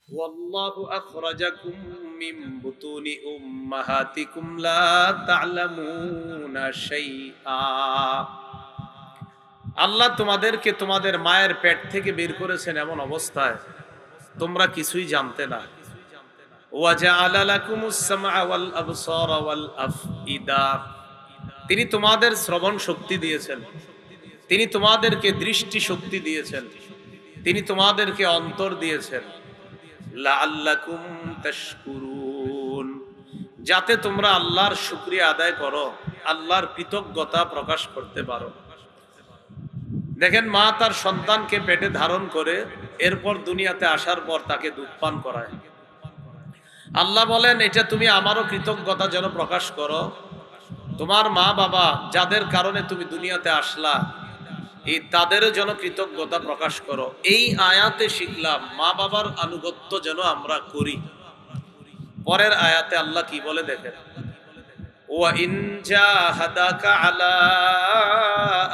ওয়াল্লাহু আখরাজাকুম মিন বুতুনি উম্মাহাতিকুম লা তা'লামুনা শাইআ। আল্লাহ তোমাদেরকে তোমাদের মায়ের পেট থেকে বের করেছেন এমন অবস্থায় তোমরা কিছুই জানতে না। ওয়া জাআলা লাকুমুস সামআ ওয়াল আবসারা ওয়াল আফইদা। তিনি তোমাদের শ্রবণ শক্তি দিয়েছেন, তিনি তোমাদেরকে দৃষ্টি শক্তি দিয়েছেন, তিনি তোমাদেরকে অন্তর দিয়েছেন। লাআল্লাকুম তাশকুরুন, যাতে তোমরা আল্লাহর শুকরিয়া আদায় করো, আল্লাহর কৃতজ্ঞতা প্রকাশ করতে পারো। দেখেন, মা তার সন্তানকে পেটে ধারণ করে এরপর দুনিয়াতে আসার পর তাকে দুধ পান করায়। আল্লাহ বলেন, এটা তুমি আমারও কৃতজ্ঞতা যেন প্রকাশ করো। তোমার মা বাবা যাদের কারণে তুমি দুনিয়াতে আসলা, এই তাদেরও যেন কৃতজ্ঞতা প্রকাশ করো। এই আয়াতে শিখলাম মা বাবার আনুগত্য যেন আমরা করি। পরের আয়াতে আল্লাহ কি বলে দেখেন, ওয়া ইন জাহাদাকা আলা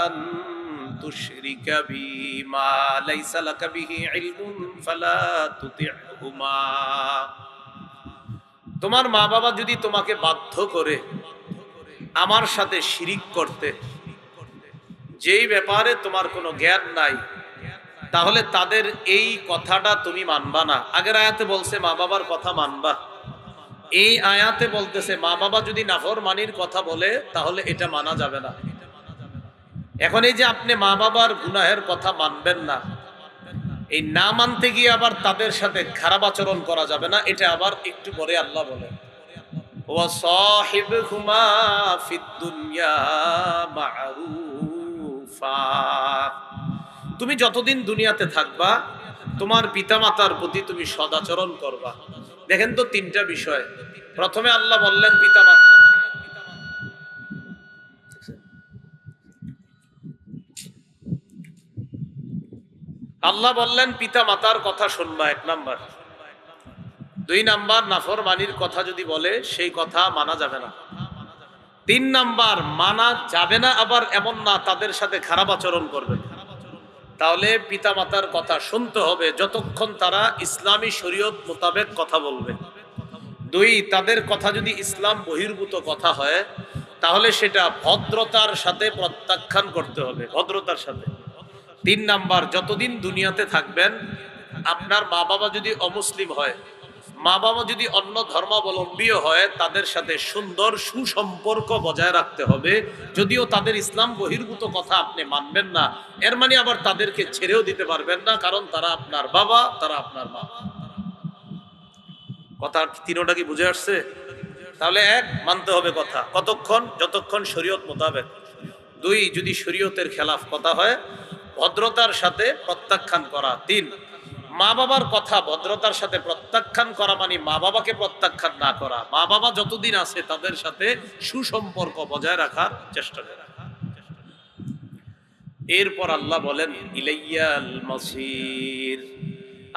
আন তুশরিকা বিমা লাইসা লাকা বিহি ইলমুন ফালা তুতি'হুমা। তোমার মা বাবা যদি তোমাকে বাধ্য করে আমার সাথে শিরিক করতে, যেই ব্যাপারে তোমার কোনো জ্ঞান নাই, তাহলে তাদের এই কথাটা তুমি মানবা না। আগের আয়াতে বলছে মা বাবার কথা মানবা, এই আয়াতে বলতেছে মা বাবা যদি নাফরমানির কথা বলে তাহলে এটা মানা যাবে না। এখন এই যে আপনি মা বাবার গুনাহের কথা মানবেন না, এই না মানতে গিয়ে আবার তাদের সাথে খারাপ আচরণ করা যাবে না, এটা আবার একটু পরে আল্লাহ বলে, ওয়া সাহিবহুমা ফিদ দুনিয়া মা'রুফা। তুমি যতদিন দুনিয়াতে থাকবা তোমার পিতামাতার প্রতি তুমি সদাচরণ করবা। দেখেন তো তিনটা বিষয়। প্রথমে আল্লাহ বললেন পিতামাতা, আল্লাহ বললেন পিতা মাতার কথা শুনবা, 1 নাম্বার। 2 নাম্বার, নাফরমানির কথা যদি বলে সেই কথা মানা যাবে না। 3 নাম্বার, মানা যাবে না আবার এমন না তাদের সাথে খারাপ আচরণ করবে। তাহলে পিতা মাতার কথা শুনতে হবে যতক্ষণ তারা ইসলামী শরীয়ত মোতাবেক কথা বলবে। 2, তাদের কথা যদি ইসলাম বহির্ভূত কথা হয় তাহলে সেটা ভদ্রতার সাথে প্রত্যাখ্যান করতে হবে, ভদ্রতার সাথে। 3 নাম্বার, যতদিন দুনিয়াতে থাকবেন আপনার মা বাবা যদি অমুসলিম হয়, মা বাবা যদি অন্য ধর্মাবলম্বীও হয়, তাদের সাথে সুন্দর সুসম্পর্ক বজায় রাখতে হবে। যদিও তাদের ইসলাম বহির্ভূত কথা আপনি মানবেন না, এর মানে আবার তাদেরকে ছেড়েও দিতে পারবেন না, কারণ তারা আপনার বাবা, তারা আপনার মা। কথা তিনোটা কি বুঝে আসছে? তাহলে 1, মানতে হবে কথা, কতক্ষণ? যতক্ষণ শরীয়ত মোতাবেক। 2, যদি শরীয়তের খেলাফ কথা হয় ভদ্রতার সাথে প্রত্যাখ্যান করা। 3, মা বাবার কথা ভদ্রতার সাথে প্রত্যাখ্যান করা মানে মা বাবাকে প্রত্যাখ্যান না করা, মা বাবা যতদিন আছে তাদের সাথে সুসম্পর্ক বজায় রাখার চেষ্টা করা। এরপর আল্লাহ বলেন, ইলাইয়াল মাসির,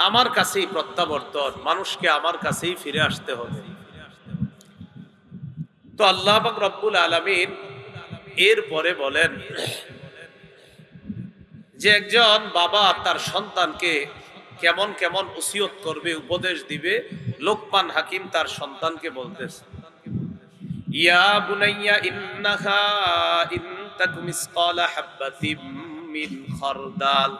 আমার কাছেই প্রত্যাবর্তন, মানুষকে আমার কাছেই ফিরে আসতে হবে। তো আল্লাহ পাক রব্বুল আলামিন এরপরে বলেন যে একজন বাবা তার সন্তানকে কেমন কেমন ওসিয়ত করবে, উপদেশ দিবে। লোকমান হাকিম তার সন্তানকে বলতেছে, ইয়া বুনাইয়া ইন্নাহা ইন তাকুম মিসকালা হাববাতিম মিন খারদাল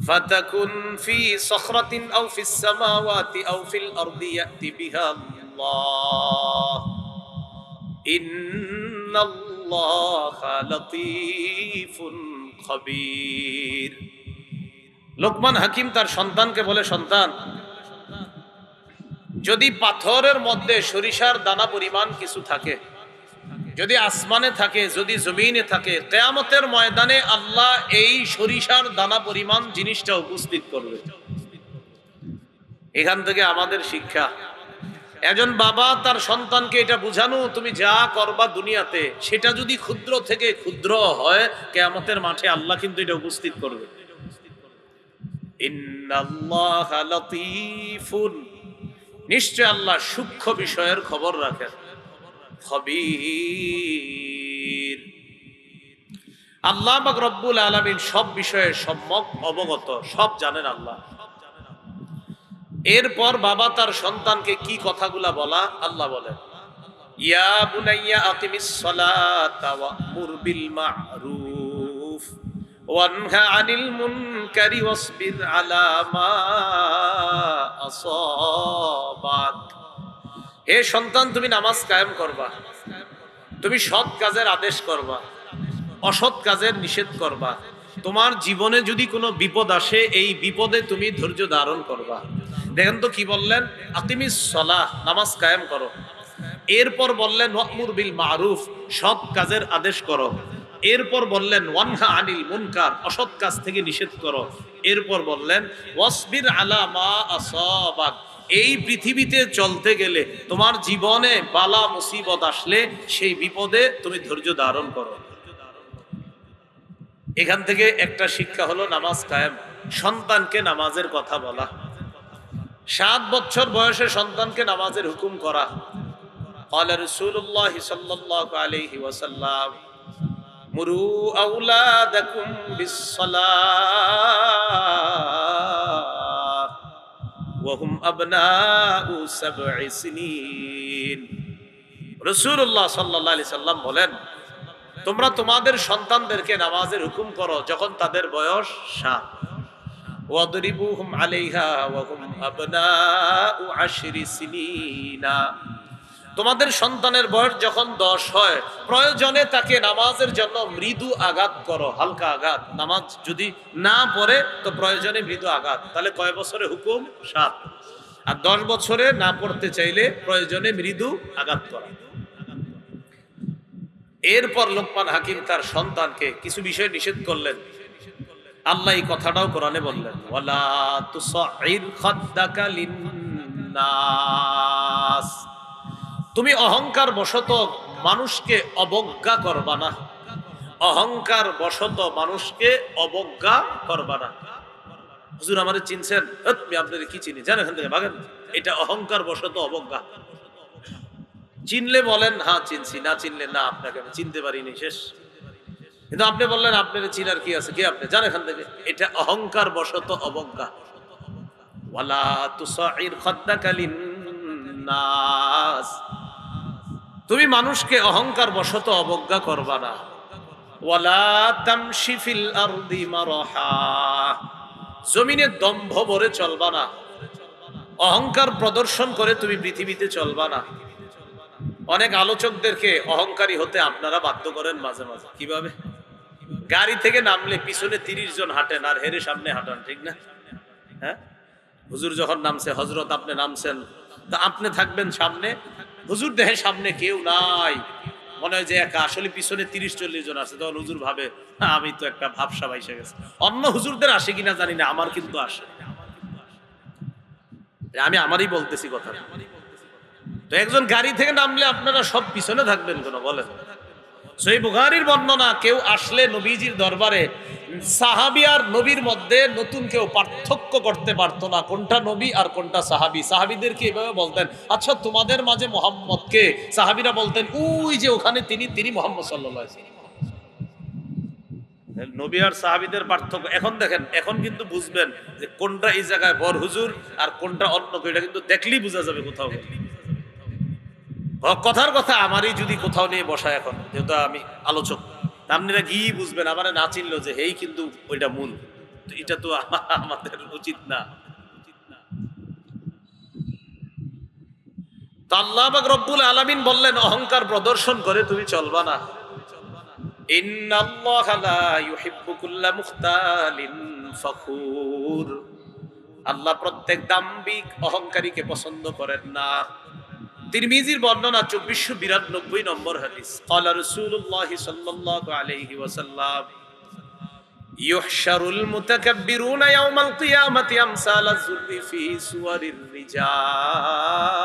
ফাতাকুন ফি সখরাতিন আও ফিস সামাওয়াতি আও ফিল আরদি ইয়াতি বিহা আল্লাহ ইন্নাল্লাহা লাতীফুন খবীর। লোকমান হাকিম তার সন্তানকে বলে, সন্তান, যদি পাথরের মধ্যে সরিষার দানা পরিমাণ কিছু থাকে, যদি আসমানে থাকে, যদি জমিনে থাকে, কিয়ামতের ময়দানে আল্লাহ এই সরিষার দানা পরিমাণ জিনিসটা উপস্থিত করবে। এখান থেকে আমাদের শিক্ষা, একজন বাবা তার সন্তানকে এটা বুঝানো, তুমি যা করবা দুনিয়াতে সেটা যদি ক্ষুদ্র থেকে ক্ষুদ্র হয়, কিয়ামতের মাঠে আল্লাহ কিন্তু এটা উপস্থিত করবে। ইন্নাল্লাহা লাতীফুন, নিশ্চয় আল্লাহ সূক্ষ্ম বিষয়ের খবর রাখেন। খবীর, আল্লাহ পাক রব্বুল আলামিন সব বিষয়ে সম্যক অবগত, সব জানেন আল্লাহ। এরপর বাবা তার সন্তানকে কি কথাগুলা বলা আল্লাহ বলেন, ইয়া বুনাইয়া আকিমিস সালাতা ওয়া'মুর বিল মা'রুফ ওয়ানহা আনিল মুনকারি ওয়াসবির আলা মা আসাবাক। হে সন্তান, তুমি নামাজ কায়েম করবা, তুমি সৎ কাজের আদেশ করবা, অসৎ কাজের নিষেধ করবা। তোমার জীবনে যদি কোনো বিপদ আসে, এই বিপদে তুমি ধৈর্য ধারণ করবা। দেখেন তো কি বললেন, আকিমিস সালাহ, নামাজ কায়েম করো। এরপর বললেন ওয়া'মুর বিল মা'রুফ, সৎ কাজের আদেশ করো। এরপর বললেন ওয়ানহা আনিল মুনকার, অসৎ কাজ থেকে নিষেধ করো। এরপর বললেন ওয়াসবির আলা মা আসাবাক, এই পৃথিবীতে চলতে গেলে তোমার জীবনে বালা মুসিবত আসলে সেই বিপদে তুমি ধৈর্য ধারণ করো। এখান থেকে একটা শিক্ষা হলো নামাজ কায়েম, সন্তানকে নামাজের কথা বলা, 7 বছর বয়সে সন্তানকে নামাজের হুকুম করা। ক্বালা রাসূলুল্লাহ সাল্লাল্লাহু আলাইহি ওয়াসাল্লাম মুরু আওলাদাকুম বিস-সালাহ ওয়া হুম আবনাউ 7 সিনিন। রাসূলুল্লাহ সাল্লাল্লাহু আলাইহি সাল্লাম বলেন, তোমরা তোমাদের সন্তানদেরকে নামাজের হুকুম করো যখন তাদের বয়স 7, ওয়াদরিবুহুম আলাইহা ওয়া হুম আবনাউ 10 সিনিনা। তোমাদের সন্তানের বয়স যখন 10 হয়, প্রয়োজনে তাকে নামাজের জন্য মৃদু আঘাত করো, হালকা আঘাত। নামাজ যদি না পড়ে তো প্রয়োজনে মৃদু আঘাত। তাহলে কয় বছরে হুকুম? 7। আর 10 বছরে না পড়তে চাইলে প্রয়োজনে মৃদু আঘাত করা। এরপর লোকমান হাকিম তার সন্তানকে কিছু বিষয় নিষেধ করলেন। আল্লাহ এই কথাটাও কোরআনে বললেন, ওয়ালা তুসাইর খাদ্দাকা লিন্নাস, তুমি অহংকার বশত মানুষকে অবজ্ঞা করবা না। অহংকার বশত মানুষকে অবজ্ঞা করবা না। হুজুর আমারে চিনছেন? আমি আপনাদের কি চিনি, জানেন? এখান থেকে ভাগেন। এটা অহংকার বশত অবজ্ঞা। চিনলে বলেন হ্যাঁ চিনছি, না চিনলে না, আপনাকে আমি চিনতে পারিনি, শেষ। কিন্তু আপনি বললেন আপনার চিনার কি আছে, কি আপনি জানেন? এখান থেকে এটা অহংকার বশত অবজ্ঞা। ওয়ালা তুসাইর খাদ্দাকা লিন্নাস, তুমি মানুষকে অহংকার বশত অবজ্ঞা করবা না। ওয়ালা তামশি ফিল আরদি মারহা, জমিনে দম্ভ ভরে চলবা না। অহংকার প্রদর্শন করে তুমি পৃথিবীতে চলবা না। অনেক আলোচকদেরকে অহংকারী হতে আপনারা বাধ্য করেন মাঝে মাঝে। কিভাবে? গাড়ি থেকে নামলে পিছনে 30 জন হাঁটেন আর হেরে সামনে হাঁটান, ঠিক না? হ্যাঁ, হুজুর যখন নামছে, হযরত আপনি নামছেন, তা আপনি থাকবেন সামনে, হুজুর দেখে সামনে কেউ নাই, মনে হয় যে একা, আসলে পিছনে 30-40 জন আছে। তখন হুজুর ভাবে আমি তো একটা ভাবসা এসে গেছে। অন্য হুজুরদের আসে কিনা জানি না, আমার কিন্তু আসে। আমি আমারই বলতেছি কথা। তো একজন গাড়ি থেকে নামলে আপনারা সব পিছনে থাকবেন কেন বলেন? সহিহ বুখারীর বর্ণনা, কেউ আসলে নবীজির দরবারে, সাহাবী আর নবীর মধ্যে নতুন কেউ পার্থক্য করতে পারতো না, কোনটা নবী আর কোনটা সাহাবী। সাহাবীদেরকে এভাবে বলতেন, আচ্ছা তোমাদের মাঝে মুহাম্মদ কে? সাহাবীরা বলতেন ওই যে ওখানে তিনি মুহাম্মদ সাল্লাল্লাহু আলাইহি ওয়াসাল্লাম। নবী আর সাহাবীদের পার্থক্য এখন দেখেন। এখন কিন্তু বুঝবেন যে কোনটা এই জায়গায় বড় হুজুর আর কোনটা অন্য কেউ, এটা কিন্তু দেখলেই বোঝা যাবে কোথাও। কথার কথা, আমারই যদি কোথাও নিয়ে বসায় এখন, যেহেতু আমি আলোচক, আপনারা কি বুঝবেন? আমার না চিনলো যে হেই কিন্তু ওইটা মূল, এটা তো আমাদের উচিত না। তো আল্লাহ পাক রব্বুল আলামিন বললেন অহংকার প্রদর্শন করে তুমি চলবা না। ইন্নাল্লাহা লা ইউহিব্বু কুল্লা মুখতালিন ফখুর, আল্লাহ প্রত্যেক দাম্ভিক অহংকারীকে পছন্দ করেন না। তিরমিজির বর্ণনা 2492 নম্বর হাদিস। ক্বালা রাসূলুল্লাহ সাল্লাল্লাহু আলাইহি ওয়াসাল্লাম ইউহশারুল মুতাকাব্বিরুনা ইয়াওমাল কিয়ামাতি আমসালাজ যুররি ফি সুওয়ারির রিজাল।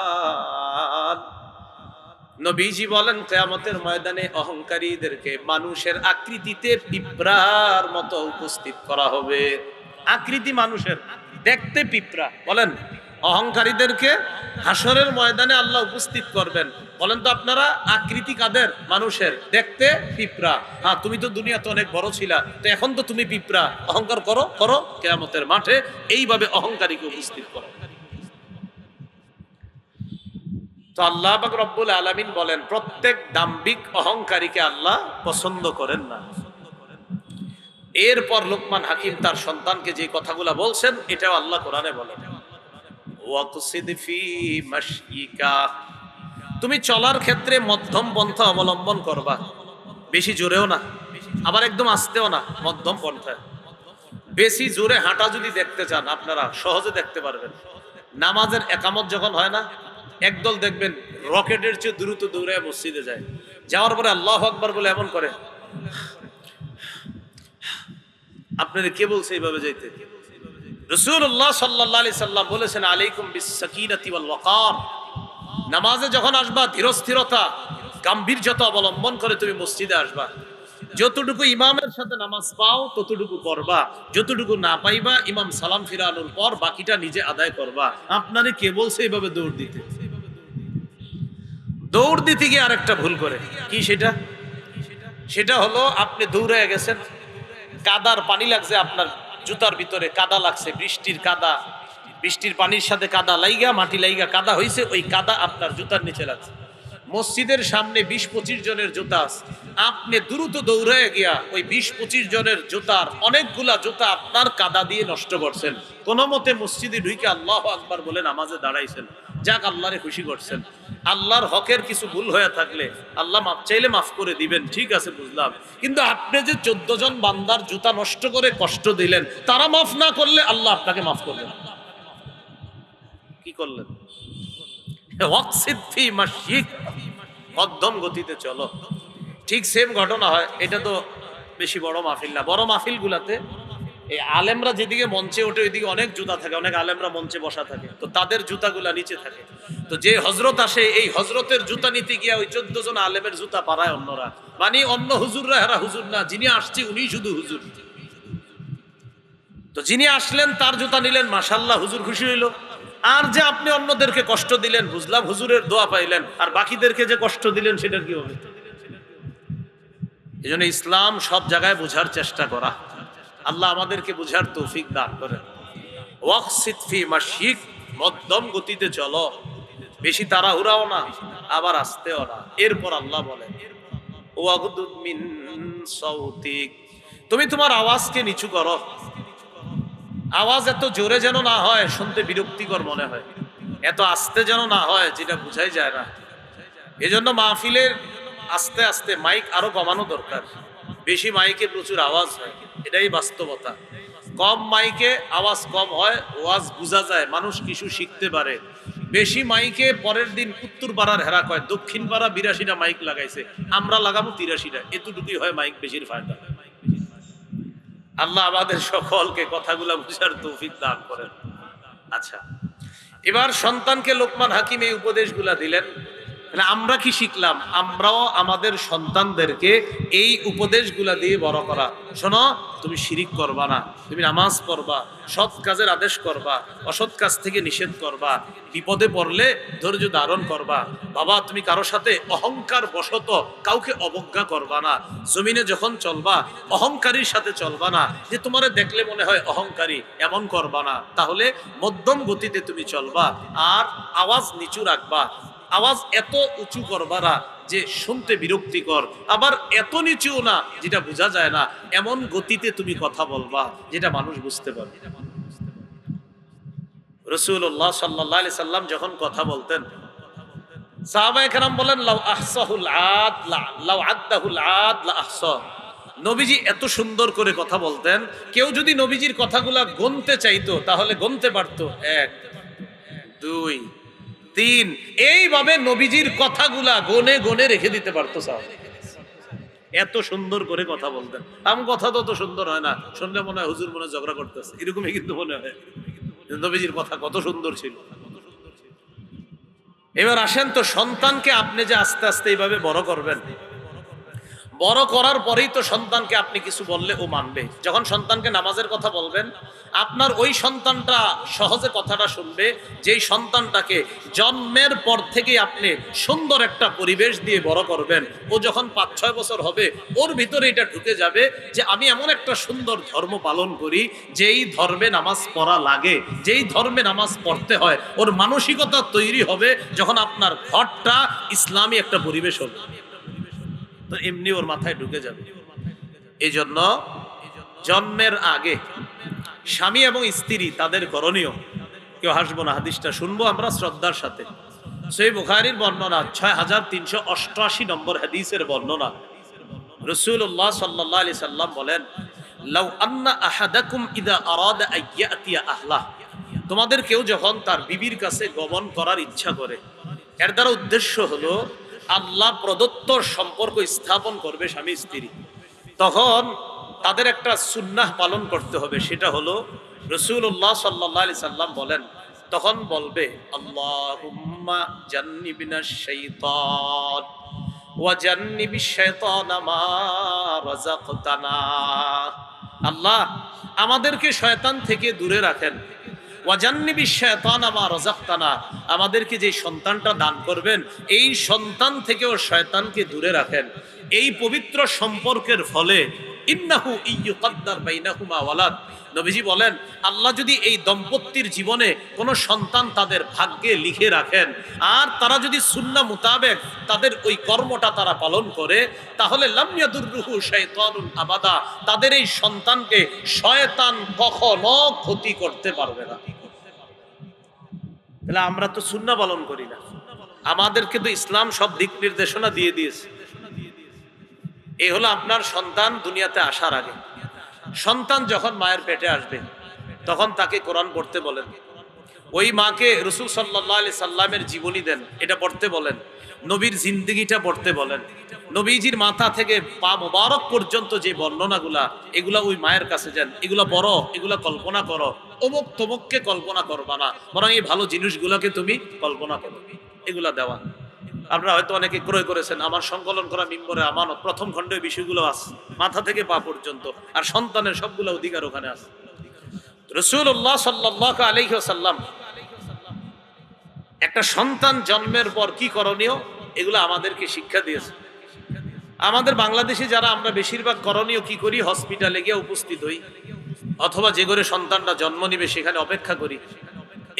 নবীজি বলেন কিয়ামতের ময়দানে অহংকারীদেরকে মানুষের আকৃতিতে পিঁপড়ার মতো উপস্থিত করা হবে। আকৃতি মানুষের, দেখতে পিঁপড়া। বলেন অহংকারীদেরকে হাসরের ময়দানে আল্লাহ উপস্থিত করবেন। বলেন তো আপনারা আকৃতি কাদের? মানুষের, দেখতে পিঁপড়া। হ্যাঁ, তুমি তো দুনিয়াতে অনেক বড় ছিলা, তো এখন তো তুমি পিঁপড়া। অহংকার করো করো, কিয়ামতের মাঠে এইভাবে অহংকারীকে উপস্থিত করো। তো আল্লাহ পাক রব্বুল আলামিন বলেন প্রত্যেক দাম্ভিক অহংকারীকে আল্লাহ পছন্দ করেন না। এরপর লোকমান হাকিম তার সন্তানকে যে কথাগুলো বলছেন এটাও আল্লাহ কোরআনে বলেন, ওয়াকসিদ ফি মাশইকা, তুমি চলার ক্ষেত্রে মধ্যম পন্থা অবলম্বন করবা, বেশি জোরেও না আবার একদম আস্তেও না, মধ্যম পন্থায়। বেশি জোরে হাঁটা যদি দেখতে চান আপনারা সহজে দেখতে পারবেন, নামাজের একামত যখন হয় না, একদল দেখবেন রকেটের চেয়ে দ্রুত দৌড়ে মসজিদে যায়, যাওয়ার পরে আল্লাহু আকবার বলে এমন করে। আপনাদের কে বলছে এইভাবে যাইতে? রাসূলুল্লাহ সাল্লাল্লাহু আলাইহি সাল্লাম বলেছেন, আলাইকুম বিস-সাকিনাতি ওয়াল ওয়াকার, নামাজে যখন আসবা ধীরস্থিরতা গাম্ভীর্যতা অবলম্বন করে তুমি মসজিদে আসবা। যতটুকু ইমামের সাথে নামাজ পাও ততটুকু করবা, যতটুকু না পাইবা ইমাম সালাম ফিরানোর পর বাকিটা নিজে আদায় করবা। আপনারে কে বলছে এইভাবে দৌড় দিতে? দৌড় দিতে গিয়ে আরেকটা ভুল করে কি, সেটা হলো আপনি দৌড়ে গেছেন, কাদার পানি লাগছে, আপনার জুতার ভিতরে কাদা লাগছে, বৃষ্টির পানির সাথে কাদা লাইগা, মাটি লাইগা কাদা হইছে, ওই কাদা আপনার জুতার নিচে লাগছে। মসজিদের সামনে 20-25 জনের জুতা আছে, আপনি দ্রুত দৌড়ে গিয়া ওই 20-25 জনের জুতার অনেকগুলা জুতা আপনার কাদা দিয়ে নষ্ট করছেন। কোন মতে মসজিদে ঢুকে আল্লাহু আকবার বলে নামাজে দাঁড়াইছেন, যাক আল্লাহরে খুশি করছেন। আল্লাহর হকের কিছু ভুল হয়ে থাকলে আল্লাহ মাফ চাইলে মাফ করে দিবেন, ঠিক আছে বুঝলাম, কিন্তু আপনি যে 14 জন বান্দার জুতা নষ্ট করে কষ্ট দিলেন, তারা মাফ না করলে আল্লাহ আপনাকে মাফ করবেন। কি করলেন? ওয়াকসিদ ফি মাশইক, মধ্যম গতিতে চলো। ঠিক সেম ঘটনা হয়, এটা তো বেশি বড় মাহফিল না, বড় মাহফিল গুলাতে এই আলেমরা যেদিকে মঞ্চে ওঠে ওইদিকে অনেক জুতা থাকে, অনেক আলেমরা মঞ্চে বসা থাকে, তো তাদের জুতাগুলা নিচে থাকে। তো যে হজরত আসে এই হজরতের জুতা নিতে গিয়া ওই 14 জন আলেমের জুতা পাড়ায় অন্যরা, মানে অন্য হুজুররা, হেরা হুজুর না, যিনি আসছে উনি শুধু হুজুর। তো যিনি আসলেন তার জুতা নিলেন, মাশাআল্লাহ হুজুর খুশি হইল। আর যে আপনি অন্যদেরকে কষ্ট দিলেন, বুঝলাম হুজুরের দোয়া পাইলেন, আর বাকিদেরকে যে কষ্ট দিলেন সেটার কি হবে? এই জন্য ইসলাম সব জায়গায় বোঝার চেষ্টা করা। আল্লাহ আমাদেরকে বুঝার তৌফিক দান করেন। ওয়াকসিদ ফি মাশইক, মধ্যম গতিতে চলো, বেশি তাড়াহুড়াও না আবার আস্তেও না। এরপর আল্লাহ বলেন, ওয়াগদুদ মিন সাউতিক, তুমি তোমার আওয়াজকে নিচু করো। আওয়াজ এত জোরে যেন না হয় শুনতে বিরক্তিকর মনে হয়, এত আস্তে যেন না হয় যেটা বুঝাই যায় না। এজন্য মাহফিলের আস্তে আস্তে মাইক আরো কমানো দরকার। বেশি মাইকে প্রচুর আওয়াজ হয়, এটাই বাস্তবতা। কম মাইকে আওয়াজ কম হয়, ওয়াজ বোঝা যায়, মানুষ কিছু শিখতে পারে। বেশি মাইকে পরের দিন উত্তর পাড়ার হেরা কয় দক্ষিণ পাড়া 82টা মাইক লাগাইছে, আমরা লাগাবো 83টা, এতটুকুই হয় মাইক বেশির ফায়দা। আল্লাহ আমাদের সকলকে কথাগুলা বুঝার তৌফিক দান করেন। আচ্ছা, এবার সন্তানকে লোকমান হাকিম এই উপদেশগুলা দিলেন, আমরা কি শিখলাম? আমরাও আমাদের সন্তানদেরকে এই উপদেশগুলা দিয়ে বড় করা। শোনো, তুমি শিরিক করবা না, তুমি নামাজ পড়বা, সৎ কাজের আদেশ করবা, অসৎ কাজ থেকে নিষেধ করবা, বিপদে পড়লে ধৈর্য ধারণ করবা। বাবা, তুমি কারো সাথে অহংকার বশত কাউকে অবজ্ঞা করবা না। জমিনে যখন চলবা অহংকারীর সাথে চলবা না, যে তোমারে দেখলে মনে হয় অহংকারী, এমন করবা না। তাহলে মধ্যম গতিতে তুমি চলবা, আর আওয়াজ নিচু রাখবা। আওয়াজ এত উঁচু করবা না যে শুনতে বিরক্তিকর, আবার এত নিচুও না যেটা বোঝা যায় না। এমন গতিতে তুমি কথা বলবা যেটা মানুষ বুঝতে পারবে। রাসূলুল্লাহ সাল্লাল্লাহু আলাইহি সাল্লাম যখন কথা বলতেন, সাহাবায়ে কেরাম বলেন, লাউ আহসাহুল আদ লাউ আদাহুল আদ লা আহসা। নবীজি এত সুন্দর করে কথা বলতেন, কেউ যদি নবীজির কথাগুলা গুনতে চাইতো তাহলে গুনতে পারতো, 1 2 3, এইভাবে নবীজির কথাগুলা গনে গনে রেখে দিতে পারতো সাহাবা। এত সুন্দর করে কথা বলতেন। আম কথা তো সুন্দর হয় না, শুনলে মনে হয় হুজুর মনে ঝগড়া করতেছে, এরকমই কিন্তু মনে হয়। নবীজির কথা কত সুন্দর ছিল। এবার আসেন তো, সন্তানকে আপনি যে আস্তে আস্তে এইভাবে বড় করবেন, বড় করার পরেই তো সন্তানকে আপনি কিছু বললে ও মানবে। যখন সন্তানকে নামাজের কথা বলবেন, আপনার ওই সন্তানটা সহজে কথাটা শুনবে, যেই সন্তানটাকে জন্মের পর থেকেই আপনি সুন্দর একটা পরিবেশ দিয়ে বড় করবেন। ও যখন 5-6 বছর হবে, ওর ভিতরে এটা ঢুকে যাবে যে আমি এমন একটা সুন্দর ধর্ম পালন করি, যেই ধর্মে নামাজ পড়া লাগে, যেই ধর্মে নামাজ পড়তে হয়। ওর মানসিকতা তৈরি হবে যখন আপনার ঘরটা ইসলামী একটা পরিবেশ হবে, তো এমনি ওর মাথায় ঢুকে যাবে। এই জন্য জন্মের আগে স্বামী এবং স্ত্রী তাদের করণীয়, কেউ হাসবো না, হাদিসটা শুনবো আমরা শ্রদ্ধার সাথে। সহিহ বুখারীর বর্ণনা, 6388 নম্বর হাদিসের বর্ণনা। রাসূলুল্লাহ সাল্লাল্লাহু আলাইহি সাল্লাম বলেন, লাউ আন্না আহাদাকুম ইযা আরাদা আইয়াতিয়া আহলাহ, তোমাদের কেউ যখন তার বিবির কাছে গমন করার ইচ্ছা করে, এর দ্বারা উদ্দেশ্য হলো আল্লাহ প্রদত্ত সম্পর্ক স্থাপন করবে স্বামী স্ত্রী, তখন তাদের একটা সুন্নাহ পালন করতে হবে। সেটা হলো রাসূলুল্লাহ সাল্লাল্লাহু আলাইহি সাল্লাম বলেন, তখন বলবে আল্লাহুম্মা জান্নিবনাশ শাইতান ওয়া জান্নিবিশ শাইতানা মা রাযাকতানা। আল্লাহ আমাদেরকে শয়তান থেকে দূরে রাখেন, ওয়া জান্নিবিশ শাইতানা মা রাযাকতানা, আমাদেরকে যে সন্তানটা দান করবেন এই সন্তান থেকেও শয়তানকে দূরে রাখেন। এই পবিত্র সম্পর্কের ফলে ইন্নাহু ইয়ুকাদ্দার বাইনাহুমা ওয়ালাদ, নবীজি বলেন আল্লাহ যদি এই দম্পতির জীবনে কোনো সন্তান তাদের ভাগ্যে লিখে রাখেন, আর তারা যদি সুন্নাহ মোতাবেক তাদের ওই কর্মটা তারা পালন করে, তাহলে লাম ইয়াদুররুহু শাইতানুন আবাদা, তাদের এই সন্তানকে শয়তান কখনো ক্ষতি করতে পারবে না। তাহলে আমরা তো সুন্নাহ পালন করি না, আমাদেরকে তো ইসলাম সব দিক নির্দেশনা দিয়ে দিয়েছে। এই হলো আপনার সন্তান দুনিয়াতে আসার আগে। সন্তান যখন মায়ের পেটে আসবে তখন তাকে কোরআন পড়তে বলেন, ওই মাকে রাসূল সাল্লাল্লাহু আলাইহি সাল্লামের জীবনী দেন, এটা পড়তে বলেন, নবীর জিন্দেগিটা পড়তে বলেন, নবীজির মাথা থেকে পা মোবারক পর্যন্ত যে বর্ণনাগুলা, এগুলা ওই মায়ের কাছে যান, এগুলা বড়, এগুলা কল্পনা করো, অমুক তমুককে কল্পনা করবা না, বরং এই ভালো জিনিসগুলোকে তুমি কল্পনা করো, এগুলা দেওয়া। আপনারা হয়তো অনেকে ক্রয় করেছেন আমার সংকলন করা মিম্বরে আমানত, প্রথম খণ্ডে বিষয়গুলো আছে মাথা থেকে পা পর্যন্ত, আর সন্তানের সবগুলো অধিকার ওখানে আছে। রাসূলুল্লাহ সাল্লাল্লাহু আলাইহি ওয়াসাল্লাম একটা সন্তান জন্মের পর কি করণীয় এগুলো আমাদেরকে শিক্ষা দিয়েছে। আমাদের বাংলাদেশে যারা আমরা বেশিরভাগ করণীয় কি করি, হসপিটালে গিয়ে উপস্থিত হই, অথবা যে ঘরে সন্তানটা জন্ম নিবে সেখানে অপেক্ষা করি,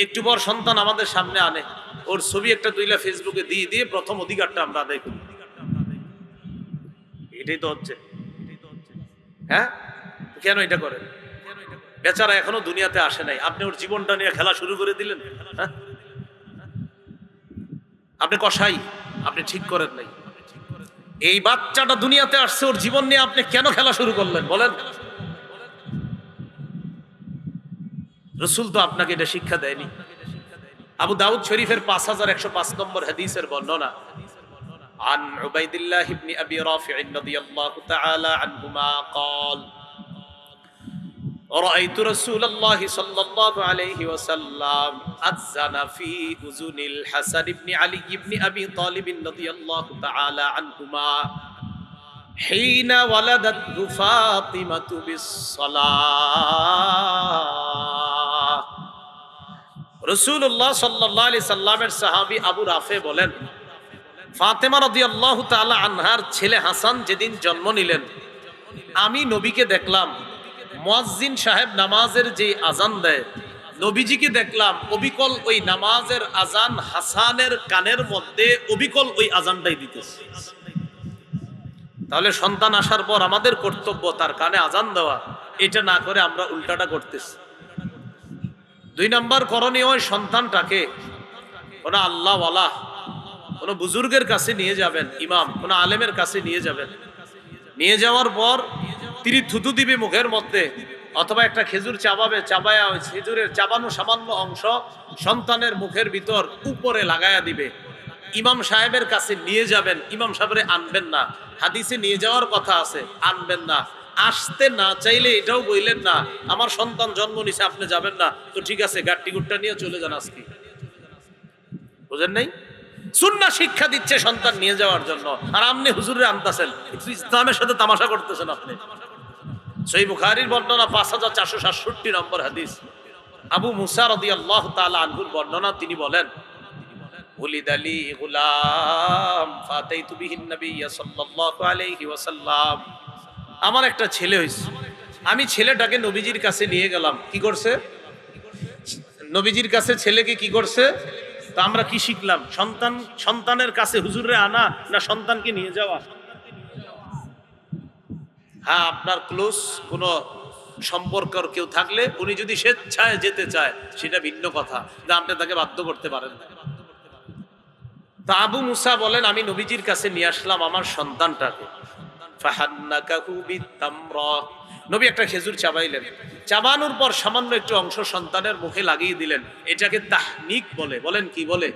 একটু পর সন্তান আমাদের সামনে আনে, ওর ছবি একটা তুইলা ফেসবুকে দিয়ে দিয়ে প্রথম অধিকারটা আমরা আদায় করি। এটাই তো হচ্ছে। হ্যাঁ, কেন এটা করেন? বেচারা এখনো দুনিয়াতে আসে নাই, আপনি ওর জীবনটা নিয়ে খেলা শুরু করে দিলেন। হ্যাঁ, আপনি কসাই, আপনি ঠিক করেন নাই। এই বাচ্চাটা দুনিয়াতে আসছে, ওর জীবন নিয়ে আপনি কেন খেলা শুরু করলেন বলেন? রাসূল তো আপনাকে এটা শিক্ষা দেয়নি। আবু দাউদ শরীফের 5105 নম্বর হাদিসের বর্ণনা, আন উবাইদুল্লাহ ইবনে আবি রাফি' রাদিয়াল্লাহু তাআলা আনহুমা قال رأيت رسول الله صلى الله عليه وسلم أذن في أذن الحسن بن علي بن أبي طالب رضي الله تعالى عنهما حين ولدته فاطمة بالصلاة। রাসূলুল্লাহ সাল্লাল্লাহু আলাইহি সাল্লামের সাহাবী আবু রাফে বলেন, ফাতেমা রাদিয়াল্লাহু তাআলা আনহার ছেলে হাসান যেদিন জন্ম নিলেন, আমি নবীকে দেখলাম মুয়াজ্জিন সাহেব নামাজের যে আজান দেয়, নবীজিকে দেখলাম অবিকল ওই নামাজের আজান হাসানের কানের মধ্যে অবিকল ওই আজানটাই দিতেছে। তাহলে সন্তান আসার পর আমাদের কর্তব্য তার কানে আজান দেওয়া, এটা না করে আমরা উল্টাটা করতেছি। 2 নম্বর করণীয়, সন্তানটাকে কোনো আল্লাহওয়ালা কোনো বুজুর্গের কাছে নিয়ে যাবেন, ইমাম কোনো আলেমের কাছে নিয়ে যাবেন। নিয়ে যাওয়ার পর তিনি থুতু দিবে মুখের মধ্যে, অথবা একটা খেজুর চাবাবে, চাবায়া ওই খেজুরের চাবানো সামান্য অংশ সন্তানের মুখের ভিতর উপরে লাগায়া দিবে। ইমাম সাহেবের কাছে নিয়ে যাবেন, ইমাম সাহেবরে আনবেন না, হাদিসে নিয়ে যাওয়ার কথা আছে, আনবেন না। আসতে না চাইলে এটাও বললেন না আমার সন্তান জন্ম নিছে আপনি যাবেন না, তো ঠিক আছে গাট্টি গুট্টা নিয়ে চলে যান আজকে, বুঝেন নাই? সুন্নাহ শিক্ষা দিচ্ছে সন্তান নিয়ে যাওয়ার জন্য, আর আপনি হুজুরে আনতেছেন, ইসলামের সাথে তামাশা করতেছেন আপনি। সহিহ বুখারীর বর্ণনা 5467 নম্বর হাদিস, আবু মুসা রাদিয়াল্লাহু তাআলা আনহুর বর্ণনা, তিনি বলেন, উলিদালি গুলাম ফাতাইতু বিহিন নবী সাল্লাল্লাহু আলাইহি ওয়াসাল্লাম, আমার একটা ছেলে হইছে, আমি ছেলেটাকে নবীজির কাছে নিয়ে গেলাম। কি করছে? নবীজির কাছে ছেলেকে কি করছে? তো আমরা কি শিখলাম? সন্তানের কাছে হুজুরে আনা না সন্তানকে নিয়ে যাওয়া? হ্যাঁ, আপনার ক্লোজ কোনো সম্পর্কর কেউ থাকলে উনি যদি স্বেচ্ছায় যেতে চায় সেটা ভিন্ন কথা, যে আপনি তাকে বাধ্য করতে পারেন না। তা আবু মুসা বলেন, আমি নবীজির কাছে নিয়ে আসলাম আমার সন্তানটাকে। ফাহান্নাকাহু বিতামরা, নবী একটা খেজুর চাবাইলেন, চাবানোর পর সামান্য একটু অংশ সন্তানের মুখে লাগিয়ে দিলেন। এটাকে তাহনিক বলে। বলেন কি বলে?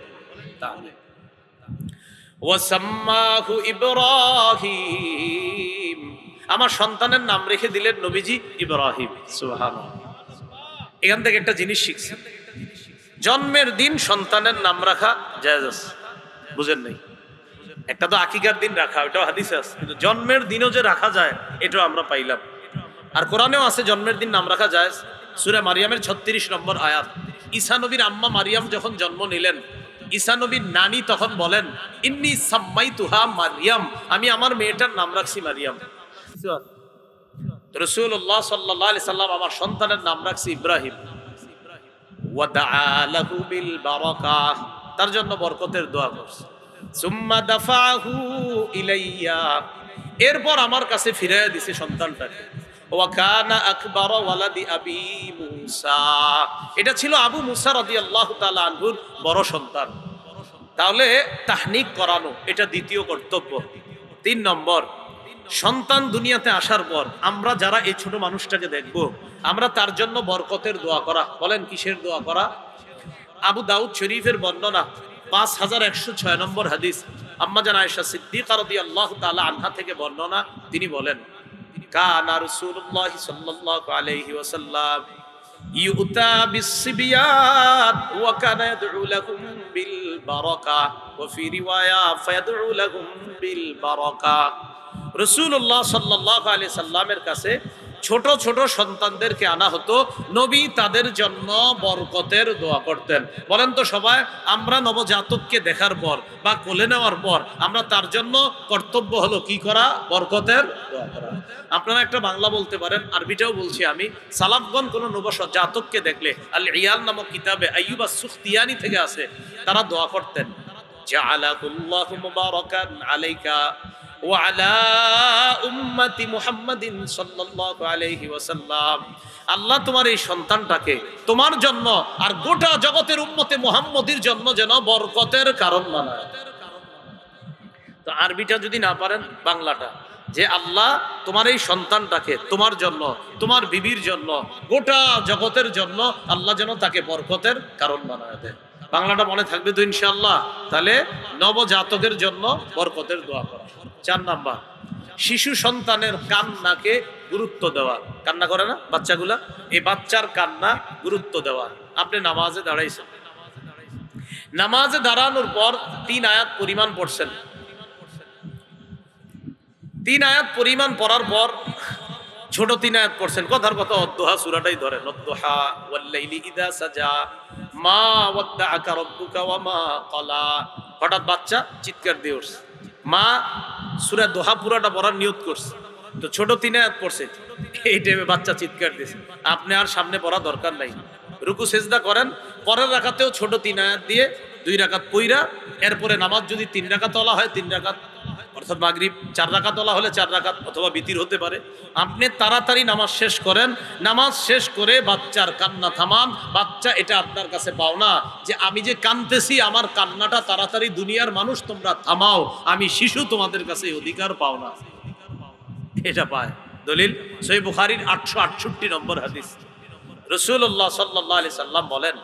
তাহনিক। ওয়াসাম্মাহু ইব্রাহিম, আমার সন্তানের নাম রেখে দিলেন নবীজি ইব্রাহিম। সুবহানাল্লাহ। এখান থেকে একটা জিনিস শিখছি, জন্মের দিন সন্তানের নাম রাখা জায়েজ আছে। বুঝেন নাই? একটা তো আকিকার দিন রাখা, ওটাও হাদিসে আছে, কিন্তু জন্মের দিনও যে রাখা যায় এটাও আমরা পাইলাম। আর কোরআনেও আছে জন্মের দিন নাম রাখা জায়েজ। সূরা মারিয়ামের 36 নম্বর আয়াত। ঈসা নবীর আম্মা মারিয়াম যখন জন্ম নিলেন, ঈসা নবীর নানি তখন বলেন, ইন্নী সাম্মাইতুহা মারিয়াম, আমি আমার মেয়েটার নাম রাখছি মারিয়াম। রাসূলুল্লাহ সাল্লাল্লাহু আলাইহি সাল্লাম আমার সন্তানের নাম রাখছি ইব্রাহিম। ওয়া দাআ লাহু বিল বারাকাহ, তার জন্য বরকতের দোয়া করছে। সুম্মা দাফাহু ইলাইয়া, এরপর আমার কাছে ফিরিয়ে দিছে সন্তানটাকে। ওয়া কানা আকবার ওয়ালাদি আবি মুসা, এটা ছিল আবু মুসা রাদিয়াল্লাহু তাআলা আনহুর বড় সন্তান। তাহলে তাহনিক করানো এটা দ্বিতীয় কর্তব্য। 3 নম্বর, সন্তান দুনিয়াতে আসার পর আমরা যারা এই ছোট মানুষটাকে দেখব, আমরা তার জন্য বরকতের দোয়া করা। বলেন কিসের দোয়া করা? আবু দাউদ শরীফের বর্ণনা 5106 নম্বর হাদিস, আম্মা জান আয়েশা সিদ্দিকা রাদিয়াল্লাহু তাআলা আনহা থেকে বর্ণনা, তিনি বলেন, কানা রাসূলুল্লাহ সাল্লাল্লাহু আলাইহি ওয়াসাল্লাম ইউতা বিসসিবিয়াত ওয়া কানা ইয়াদউ লাহুম বিল বারাকা ওয়া ফি রিওয়ায়া ফায়াদউ লাহুম বিল বারাকা। রাসূলুল্লাহ সাল্লাল্লাহু আলাইহি সাল্লামের কাছে ছোট ছোট সন্তানদেরকে আনা হতো, নবী তাদের জন্য বরকতের দোয়া করতেন। বলেন তো সবাই, আমরা নবজাতককে দেখার পর বা কোলে নেওয়ার পর আমরা তার জন্য কর্তব্য হলো কি করা? বরকতের দোয়া করা। আপনারা একটা বাংলা বলতে পারেন, আরবিটাও বলছি আমি। সালাফগণ কোন নবজাতককে দেখলে, আল ইয়াল নামক কিতাবে আইয়ুব আস-সুখতিয়ানি থেকে আছে, তারা দোয়া করতেন, জাআলাকুল্লাহু মুবারাকান আলাইকা ওয়া আলা উম্মতি মুহাম্মাদিন সাল্লাল্লাহু আলাইহি ওয়াসাল্লাম, আল্লাহ তোমার এই সন্তানটাকে তোমার জন্য আর গোটা জগতের উম্মতে মুহাম্মদীর জন্য যেন বরকতের কারণ বানায়। তো আরবিটা যদি না পারেন, বাংলাটা, যে আল্লাহ তোমার এই সন্তানটাকে তোমার জন্য, তোমার বিবির জন্য, গোটা জগতের জন্য আল্লাহ যেন তাকে বরকতের কারণ বানায় দেয়। বাংলাটা মনে থাকবে তো ইনশাআল্লাহ? তাহলে নবজাতকের জন্য বরকতের দোয়া করা। 4 নাম্বার, শিশু সন্তানের কান্নাকে গুরুত্ব দেওয়া। কান্না করে না বাচ্চাগুলা? এই বাচ্চার কান্না গুরুত্ব দেওয়া। আপনি নামাজে দাঁড়াইছেন, নামাজে দাঁড়ানোর পর 3 আয়াত পরিমাণ পড়ছেন, 3 আয়াত পরিমাণ পড়ার পর ছোট 3 আয়াত পড়ছেন। কথার কথা অদ্দুহা সূরাটাই ধরেন, অদ্দুহা ওয়াল লাইলি ইযা সাজা মা ওয়াদ্দাআকা রাব্বুকা ওয়া মা ক্বালা। হঠাৎ বাচ্চা চিৎকার দিয়ে উঠছে, মা সূরা দোহা পুরাটা পড়ার নিয়ত করছে, তো ছোট 3 আয়াত পড়ছে, এই টাইমে বাচ্চা চিৎকার দিয়েছে। আপনি আর সামনে পড়া দরকার নাই, রুকু সেজদা করেন, পরের রাকাতেও ছোট 3 আয়াত দিয়ে 2 রাকাত পইরা, এরপরে নামাজ যদি 3 রাকাত তোলা হয় 3 রাকাত, অর্থাৎ মাগরিব 4 রাকাত তোলা হলে 4 রাকাত, অথবা বিতির হতে পারে। আপনি তাড়াতাড়ি নামাজ শেষ করেন, নামাজ শেষ করে বাচ্চার কান্না থামান। বাচ্চা এটা আপনার কাছে পাওনা, যে আমি যে কাঁদতেছি আমার কান্নাটা তাড়াতাড়ি দুনিয়ার মানুষ তোমরা থামাও, আমি শিশু তোমাদের কাছে অধিকার পাও না, এটা পায়। দলিল সহিহ বুখারীর 868 নম্বর হাদিস। রাসূলুল্লাহ সাল্লাল্লাহু আলাইহি সাল্লাম বলেন,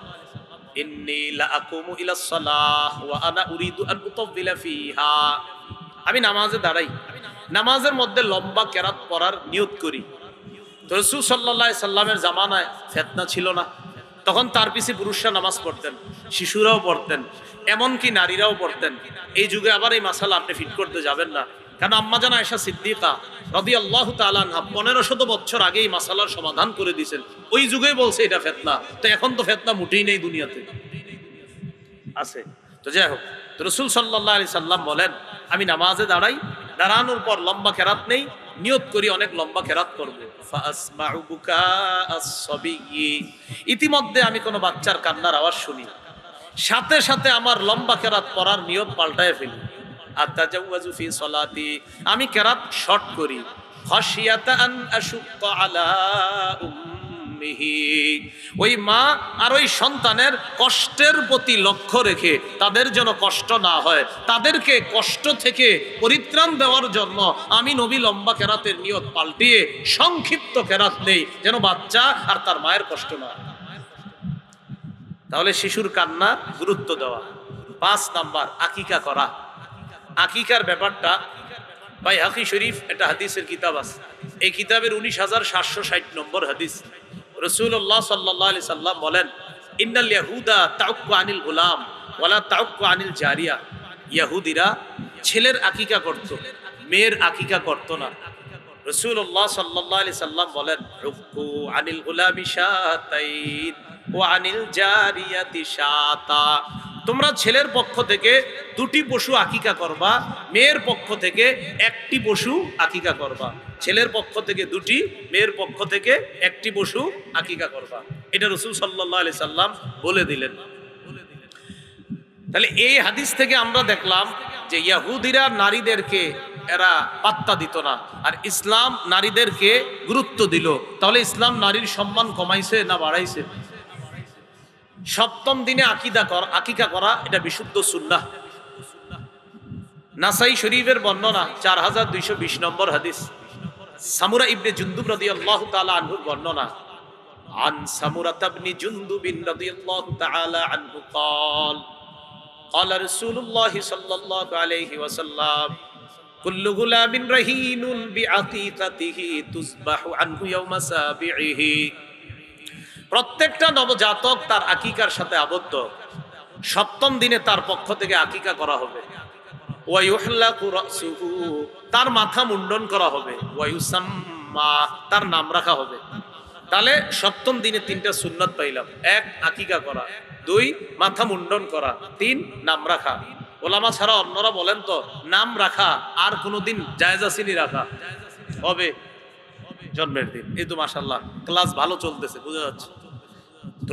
ইন্নী লা আকুমু ইলাস সালাহ ওয়া আনা উরিদু আন উতাওবিলা ফিহা, আমি নামাজে দাঁড়াই, নামাজের মধ্যে লম্বা কেরাত পড়ার নিয়ত করি। তো রাসূল সাল্লাল্লাহু আলাইহি সাল্লামের জামানায় ফিতনা ছিল না, তখন তার পিছে পুরুষরা নামাজ পড়তেন, শিশুরাও পড়তেন, এমনকি নারীরাও পড়তেন। এই যুগে আবার এই মাসালা আপনি ফিট করতে যাবেন না, কারণ আম্মা জান আয়েশা সিদ্দিকা রাদিয়াল্লাহু তাআলা আনহা 1500 বছর আগে এই মাসালার সমাধান করে দিয়েছেন। ওই যুগেই বলছে এটা ফিতনা, তো এখন তো ফিতনা মোটেই নেই দুনিয়াতে, আছে। তো যাই হোক, তো রাসূল সাল্লাল্লাহু আলাইহি সাল্লাম বলেন, আমি নামাজে দাঁড়াই, দাঁড়ানোর পর লম্বা কেরাত নেই, নিয়ত করি অনেক লম্বা কেরাত করব। ফাসমাউ বুকা আস-সাবিয়্যি, ইতিমধ্যে আমি কোনো বাচ্চার কান্নার আওয়াজ শুনি, সাথে সাথে আমার লম্বা কেরাত পড়ার নিয়ত পাল্টায় ফেলি। আতাজাওয়াজু ফি সলাতি, আমি কেরাত শর্ট করি। খাশিয়াতা আন আশুক্কা আলা উম্মিহি, ওই মা আর ওই সন্তানের কষ্টের প্রতি লক্ষ্য রেখে তাদের যেন কষ্ট না হয়, তাদেরকে কষ্ট থেকে পরিত্রাণ দেওয়ার জন্য আমি নবী লম্বা কেরাতের নিয়ত পাল্টিয়ে সংক্ষিপ্ত কেরাত নেই, যেন বাচ্চা আর তার মায়ের কষ্ট না হয়। তাহলে শিশুর কান্না গুরুত্ব দেওয়া। 5 নাম্বার, আকিকা করা। আকিকার ব্যাপারটা বাইহাকি শরীফ একটা হাদিসের কিতাব আছে, এই কিতাবের 19760 নম্বর হাদিস। রাসূলুল্লাহ সাল্লাল্লাহু আলাইহি সাল্লাম বলেন, ইন্নাল ইয়াহুদা তাউক্কু আনিল গুলাম ওয়ালা তাউক্কু আনিল জারিয়া, ইহুদিরা ছেলের আকিকা করত, মেয়ের আকিকা করত না। রাসূলুল্লাহ সাল্লাল্লাহু আলাইহি সাল্লাম বলেন, উক্কু আনিল গুলামি শাতাইন ওয়া আনিল জারিয়াতি শাতা, তোমরা ছেলের পক্ষ থেকে 2টি পশু আকিকা করবা, মেয়ের পক্ষ থেকে 1টি পশু আকিকা করবা। ছেলের পক্ষ থেকে 2টি, মেয়ের পক্ষ থেকে 1টি পশু আকিকা করবা। এটা রাসূল সাল্লাল্লাহু আলাইহি সাল্লাম বলে দিলেন। তাহলে এই হাদিস থেকে আমরা দেখলাম যে ইহুদিরা নারীদেরকে এরা পাত্তা দিত না, আর ইসলাম নারীদেরকে গুরুত্ব দিল। তাহলে ইসলাম নারীর সম্মান কমাইছে না বাড়াইছে? 7ম দিনে আকিকা করা এটা বিশুদ্ধ সুন্নাহ। নাসাই শরীফের বর্ণনা 4220 নম্বর হাদিস, সামুরা ইবনে জুনদুব রাদিয়াল্লাহু তাআলা আনহুর বর্ণনা। আন সামুরা ইবনে জুনদুব রাদিয়াল্লাহু তাআলা আনহু قال قال رسول الله صلى الله عليه وسلم كل غلام رهين بعقيقته تذبح عنه يوم سابعه, প্রত্যেকটা নবজাতক তার আকিকার সাথে আবদ্ধ। 7ম দিনে তার পক্ষ থেকে আকিকা করা হবে। ওয়া ইউহলাকু রাসুহু, তার মাথা মুন্ডন করা হবে। ওয়া ইউসাম্মা, তার নাম রাখা হবে। তাহলে 7ম দিনে 3টা সুন্নাত পাইলাম। 1 আকিকা করা, 2 মাথা মুন্ডন করা, 3 নাম রাখা। ওলামা ছাড়া অন্যরা বলেন তো নাম রাখা আর কোনোদিন জায়েজ আসেনি রাখা? হবে জন্মের দিন। এই তো মাশাআল্লাহ ক্লাস ভালো চলতেছে, বোঝা যাচ্ছে।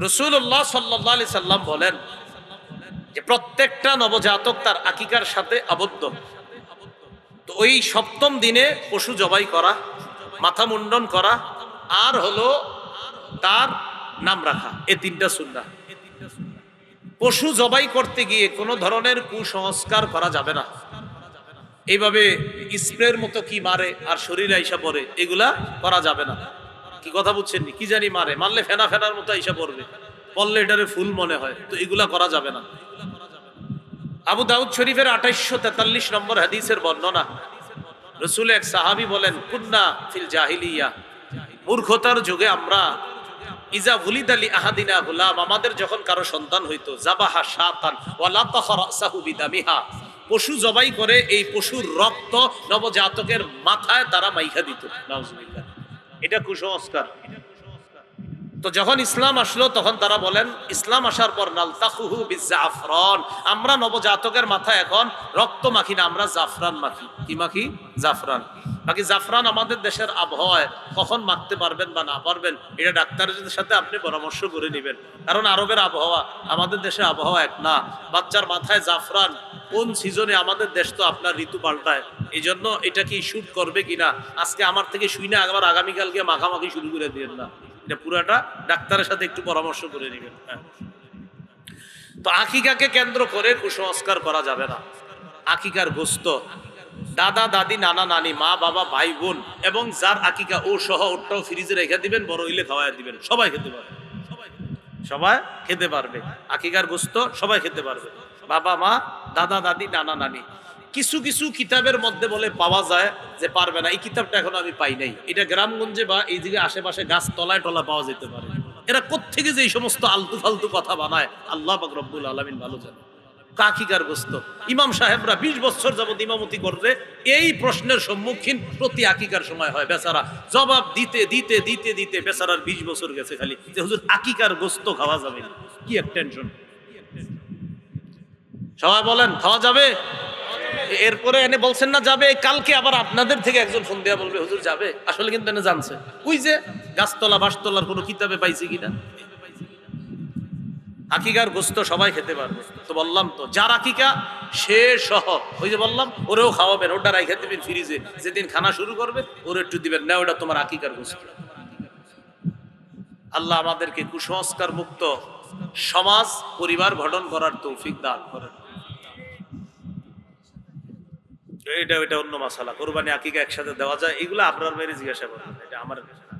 রাসূলুল্লাহ সাল্লাল্লাহু আলাইহি সাল্লাম বলেন যে প্রত্যেকটা নবজাতক তার আকিকার সাথে আবদ্ধ। তো ওই 7ম দিনে পশু জবাই করা, মাথা মুন্ডন করা, আর হলো তার নাম রাখা, এই 3টা সুন্নাহ। পশু জবাই করতে গিয়ে কোনো ধরনের কুসংস্কার করা যাবে না। এইভাবে স্প্রের মতো কি মারে আর শরীরে আইসা পড়ে, এগুলা করা যাবে না। কি কথা বুঝছেন? কি জানি মারে, মারলে ফেনা ফেনার মতো আইসা পড়বে, পড়লে এটারে ফুল মনে হয়, তো এগুলা করা যাবে না। আবু দাউদ শরীফের 2843 নম্বর হাদিসের বর্ণনা। রাসূল এক সাহাবী বলেন, কুন্না ফিল জাহিলিয়া, মূর্খতার যুগে আমরা, ইজা উলিদা লি আহাদিনা গুলাম, আমাদের যখন কারো সন্তান হইতো, জাবাহা শাতান ওয়া লাতাখা রাসাহু বিদামিহা, পশু জবাই করে এই পশুর রক্ত নবজাতকের মাথায় তারা মাইখা দিত। নাউজুবিল্লাহ, এটা কুসংস্কার। তো যখন ইসলাম আসলো তখন তারা বলেন, ইসলাম আসার পর নালতাখুহু বিজাফরান, আমরা নবজাতকের মাথায় এখন রক্ত মাখি না, আমরা জাফরান মাখি। কি মাখি? জাফরান। বাকি জাফরান আমাদের দেশের আবহাওয়ায় কখন মাখতে পারবেন বা না পারবেন, এটা ডাক্তারের সাথে আপনি পরামর্শ করে নেবেন, কারণ আরবের আবহাওয়া আমাদের দেশের আবহাওয়া এক না। বাচ্চার মাথায় জাফরান কোন সিজনে, আমাদের দেশ তো আপনার ঋতু পাল্টায়, এই জন্য এটা কি শুট করবে কিনা আজকে আমার থেকে শুই না, আবার আগামীকালকে মাখামাখি শুরু করে দিবেন না, এটা পুরাটা ডাক্তারের সাথে একটু পরামর্শ করে নেবেন। তো আকিকাকে কেন্দ্র করে কুসংস্কার করা যাবে না। আকিকার গোস্ত দাদা দাদি নানা নানি মা বাবা ভাই বোন এবং যার আকিকা ও সহ ওটাও ফ্রিজে রেখে দিবেন, বড় হইলে খাওয়াই দিবেন, সবাই খেতে পারবে, সবাই খেতে পারবে। আকিকার গোস্ত সবাই খেতে পারবে, বাবা মা দাদা দাদি নানা নানি। কিছু কিছু কিতাবের মধ্যে বলে পাওয়া যায় যে পারবে না, এই কিতাবটা এখন আমি পাই নাই, এটা গ্রামগঞ্জে বা এই দিকে আশেপাশে গাছ তলায় টলা পাওয়া যেতে পারে। এরা কোত্থেকে যে এই সমস্ত আলতু ফালতু কথা বানায় আল্লাহ পাক রব্বুল আলামিন ভালো জানে। আকিকার গোস্ত ইমাম সাহেবরা 20 বছর যাবত ইমামতি করলে এই প্রশ্নের সম্মুখীন প্রতি আকিকার সময় হয়, বেচারা জবাব দিতে দিতে দিতে দিতে বেচারার 20 বছর গেছে খালি যে হুজুর আকিকার গোস্ত খাওয়া যাবে না। কি এক টেনশন। সবাই বলেন খাওয়া যাবে? এরপরে এনে বলছেন না যাবে, কালকে আবার আপনাদের থেকে একজন ফোন দেয়া বলবে হুজুর যাবে, আসলে কিন্তু এনে জানছে ওই যে গাছতলা বাসতলার কোনো কিতাবে পাইছে কিনা। আকিকার গোস্ত সবাই খেতে পারবে তো বললাম তো, যার আকিকা সে সহ ওই যে বললাম ওরেও খাওয়াবেন, ওটা রাইখা দিবেন ফ্রিজে, যেদিন খানা শুরু করবে ওরে একটু দিবেন, না ওটা তোমার আকিকার গোস্ত। আল্লাহ আমাদেরকে কুসংস্কার মুক্ত সমাজ পরিবার গঠন করার তৌফিক দান করেন। এটা ওইটা অন্য মাসালা, কোরবানি আকিকা একসাথে দেওয়া যায়, এগুলো আপনার মেরে জিজ্ঞাসা করবেন, এটা আমার কাছে না।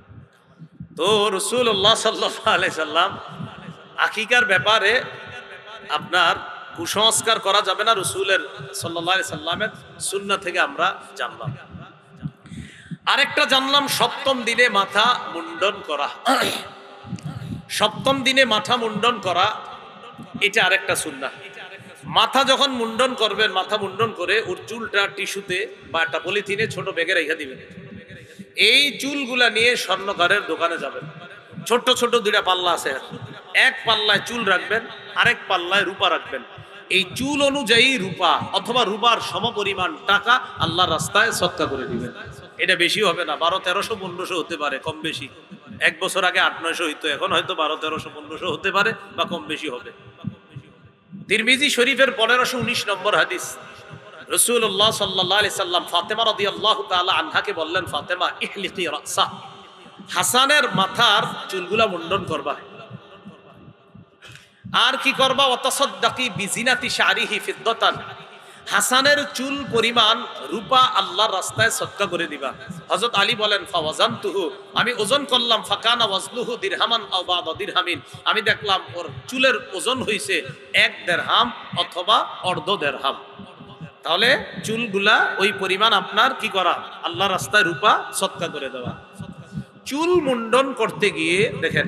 তো রাসূলুল্লাহ সাল্লাল্লাহু আলাইহি সাল্লাম আকিকার ব্যাপারে আপনার কুসংস্কার করা যাবে না, রাসূলের সাল্লাল্লাহু আলাইহি সাল্লামের সুন্নাহ থেকে আমরা জানলাম। আরেকটা জানলাম সপ্তম দিনে মাথা মুন্ডন করা। সপ্তম দিনে মাথা মুন্ডন করা এটা আরেকটা সুন্নাহ। মাথা যখন মুন্ডন করবেন, মাথা মুন্ডন করে ওর চুলটা টিস্যুতে বা একটা পলিথিনে ছোট ব্যাগে রেখে দিবেন। এই চুলগুলা নিয়ে স্বর্ণকারের দোকানে যাবেন। ছোট ছোট দুইটা পাল্লা আছে, এক পাল্লায় চুল রাখবেন, আরেক পাল্লায় রূপা রাখবেন। এই চুল অনুযায়ী রূপা অথবা রূপার সমপরিমাণ টাকা আল্লাহর রাস্তায় সদকা করে দিবেন। এটা বেশি হবে না, 1200, 1300 হতে পারে, কম বেশি। এক বছর আগে 800-900 হইতো, এখন হয়তো 1200, 1300 হতে পারে বা কম বেশি হবে। তিরমিজি শরীফের 1519 নম্বর হাদিস, রাসূলুল্লাহ সাল্লাল্লাহু আলাইহি সাল্লাম ফাতেমা রাদিয়াল্লাহু তাআলা আনহাকে বললেন, ফাতেমা ইহলিকি রাসা, হাসানের মাথার চুলগুলা মুন্ডন করবা। আর কি করবা? ওয়াতাসাদদাকি বিজিনাতি শারিহি ফিদ্দাতান, হাসানের চুল পরিমাণ রূপা আল্লাহর রাস্তায় সদকা করে দিবা। হযরত আলী বলেন, ফাওয়াজানতুহু, আমি ওজন করলাম, ফাকানা ওয়াজনুহু দিরহামান আও বা'দা দিরহামিন, আমি দেখলাম ওর চুলের ওজন হইছে 1 দিরহাম অথবা অর্ধ দিরহাম। তাহলে চুলগুলা ওই পরিমাণ আপনার কি করা? আল্লাহর রাস্তায় রূপা সদকা করে দেওয়া। চুল মুন্ডন করতে গিয়ে দেখেন,